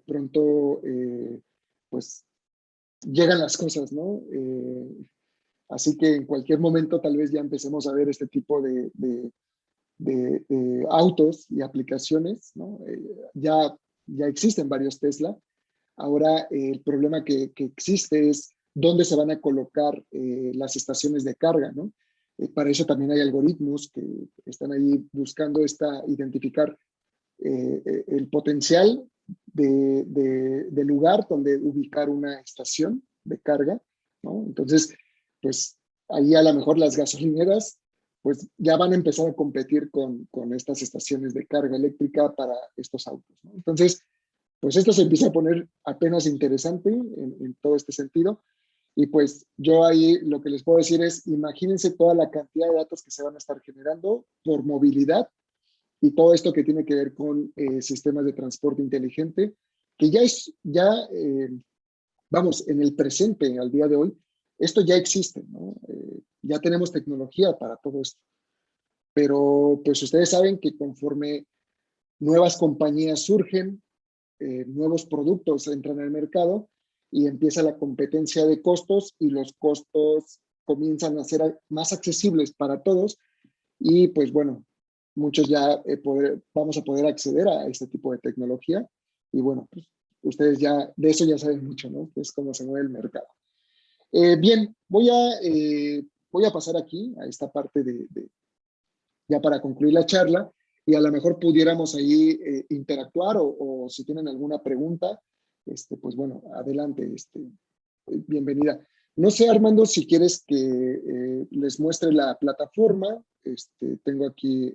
pronto, pues llegan las cosas, ¿no? Así que en cualquier momento tal vez ya empecemos a ver este tipo de autos y aplicaciones, ¿no? Ya existen varios Tesla. Ahora el problema que existe es dónde se van a colocar las estaciones de carga, ¿no? Para eso también hay algoritmos que están ahí buscando identificar el potencial de lugar donde ubicar una estación de carga, ¿no? Entonces, pues ahí a lo mejor las gasolineras pues ya van a empezar a competir con estas estaciones de carga eléctrica para estos autos, ¿no? Entonces, pues esto se empieza a poner apenas interesante en todo este sentido. Y pues yo ahí lo que les puedo decir es, imagínense toda la cantidad de datos que se van a estar generando por movilidad y todo esto que tiene que ver con sistemas de transporte inteligente, que vamos, en el presente, al día de hoy, esto ya existe, ¿no? Ya tenemos tecnología para todo esto. Pero pues ustedes saben que conforme nuevas compañías surgen, nuevos productos entran al mercado y empieza la competencia de costos y los costos comienzan a ser más accesibles para todos y pues bueno, muchos ya vamos a poder acceder a este tipo de tecnología y bueno, pues ustedes ya de eso ya saben mucho, ¿no? Que es cómo se mueve el mercado. Bien, voy a pasar aquí a esta parte ya para concluir la charla y a lo mejor pudiéramos ahí interactuar o si tienen alguna pregunta, pues bueno, adelante, bienvenida. No sé, Armando, si quieres que les muestre la plataforma. Tengo aquí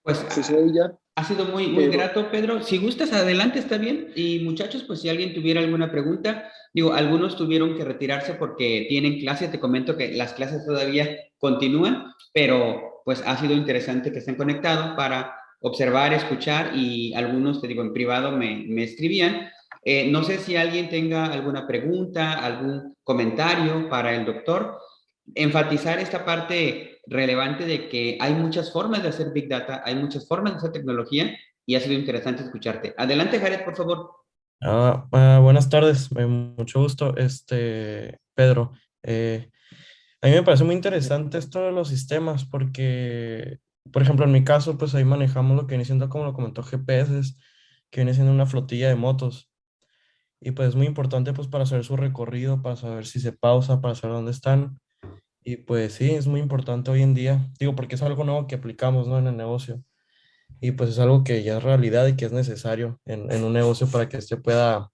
Pues acceso a ella, ha sido muy, muy pero grato, Pedro. Si gustas, adelante, está bien. Y muchachos, pues si alguien tuviera alguna pregunta, digo, algunos tuvieron que retirarse porque tienen clase. Te comento que las clases todavía continúan, pero pues ha sido interesante que estén conectados para observar, escuchar y algunos, te digo, en privado me escribían. No sé si alguien tenga alguna pregunta, algún comentario para el doctor. Enfatizar esta parte relevante de que hay muchas formas de hacer Big Data, hay muchas formas de hacer tecnología y ha sido interesante escucharte. Adelante, Jared, por favor. Buenas tardes, mucho gusto, Pedro. A mí me parece muy interesante esto de los sistemas porque, por ejemplo, en mi caso, pues ahí manejamos lo que viene siendo, como lo comentó, GPS, que viene siendo una flotilla de motos. Y pues es muy importante pues para saber su recorrido, para saber si se pausa, para saber dónde están. Y pues sí, es muy importante hoy en día, digo, porque es algo nuevo que aplicamos, ¿no? En el negocio. Y pues es algo que ya es realidad y que es necesario en un negocio para que este pueda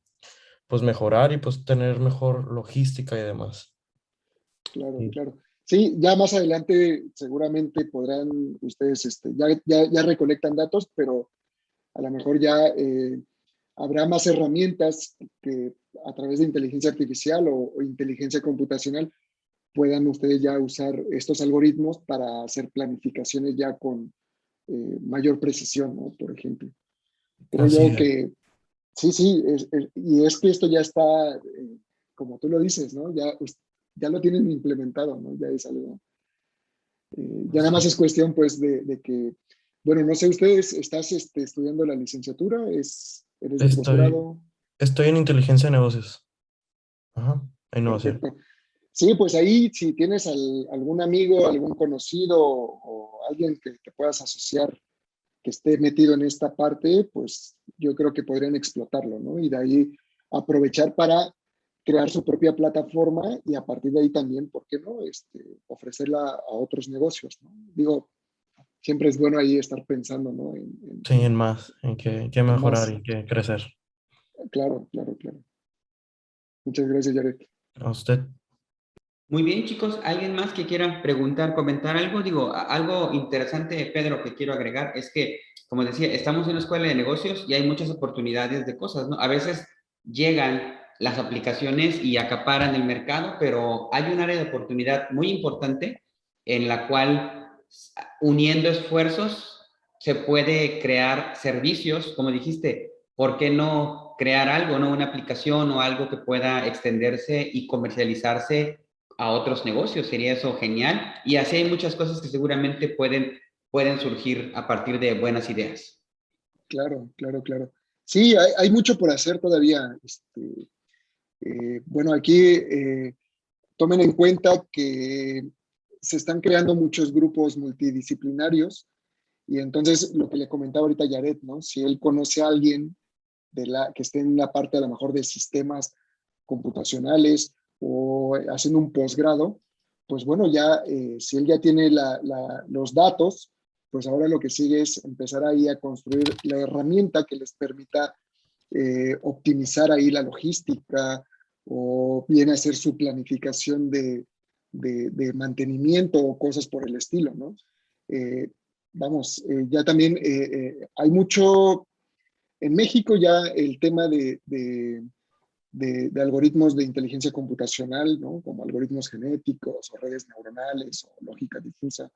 pues mejorar y pues tener mejor logística y demás. claro, Sí. claro. Sí, ya más adelante seguramente podrán ustedes, ya recolectan datos, pero a lo mejor ya habrá más herramientas que a través de inteligencia artificial o inteligencia computacional puedan ustedes ya usar estos algoritmos para hacer planificaciones ya con mayor precisión, ¿no? Por ejemplo. Creo Así yo es. que sí, sí, y es que esto ya está, como tú lo dices, ¿no? Ya lo tienen implementado, ¿no? Ya es algo, ya nada más es cuestión, pues, de que, bueno, no sé, ustedes, ¿estás estudiando la licenciatura? ¿Eres de Estoy, posgrado? estoy en inteligencia de negocios. Ajá, a innovación. Perfecto. Sí, pues ahí si tienes algún amigo, algún conocido o alguien que te puedas asociar que esté metido en esta parte, pues yo creo que podrían explotarlo, ¿no? Y de ahí aprovechar para crear su propia plataforma y a partir de ahí también, ¿por qué no? Ofrecerla a otros negocios, ¿no? Digo, siempre es bueno ahí estar pensando, ¿no? Sí, en más, en qué En mejorar más, y qué crecer. claro, claro, claro. Muchas gracias, Jared. A usted. Muy bien, chicos. ¿Alguien más que quiera preguntar, comentar algo? Digo, algo interesante, Pedro, que quiero agregar es que, como decía, estamos en una escuela de negocios y hay muchas oportunidades de cosas, ¿no? A veces llegan las aplicaciones y acaparan el mercado, pero hay un área de oportunidad muy importante en la cual, uniendo esfuerzos, se puede crear servicios, como dijiste, ¿por qué no crear algo, no? Una aplicación o algo que pueda extenderse y comercializarse a otros negocios? Sería eso genial. Y así hay muchas cosas que seguramente pueden surgir a partir de buenas ideas. Claro, claro, claro. Sí, hay mucho por hacer todavía. Bueno, aquí tomen en cuenta que se están creando muchos grupos multidisciplinarios y entonces lo que le comentaba ahorita Yaret, ¿no? Si él conoce a alguien que esté en la parte a lo mejor de sistemas computacionales o haciendo un posgrado, pues bueno, ya si él ya tiene los datos, pues ahora lo que sigue es empezar ahí a construir la herramienta que les permita optimizar ahí la logística o bien hacer su planificación de mantenimiento o cosas por el estilo, ¿no? Eh, vamos, ya también hay mucho, en México ya el tema de algoritmos de inteligencia computacional, ¿no? Como algoritmos genéticos o redes neuronales o lógica difusa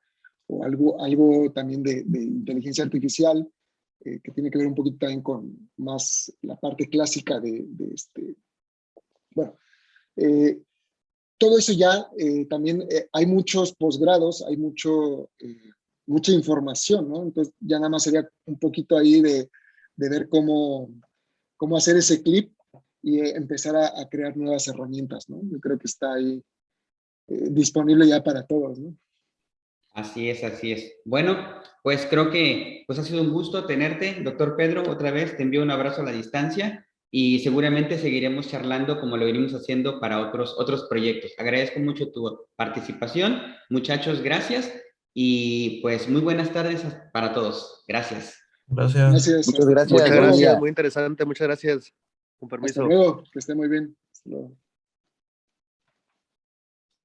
o algo también de inteligencia artificial, que tiene que ver un poquito también con más la parte clásica bueno, eh, todo eso ya también hay muchos posgrados, hay mucha información, ¿no? Entonces ya nada más sería un poquito ahí de ver cómo hacer ese clip y empezar a crear nuevas herramientas, ¿no? Yo creo que está ahí disponible ya para todos, ¿no? Así es, así es. Bueno, pues creo que pues ha sido un gusto tenerte, doctor Pedro, otra vez. Te envío un abrazo a la distancia y seguramente seguiremos charlando como lo venimos haciendo para otros proyectos. Agradezco mucho tu participación. Muchachos, gracias y pues muy buenas tardes para todos. Gracias. Gracias. Gracias, Muchas hasta gracias, Muchas buen luego. gracias, día. muy interesante, muchas gracias. Con permiso. Hasta luego, que esté muy bien. Hasta luego.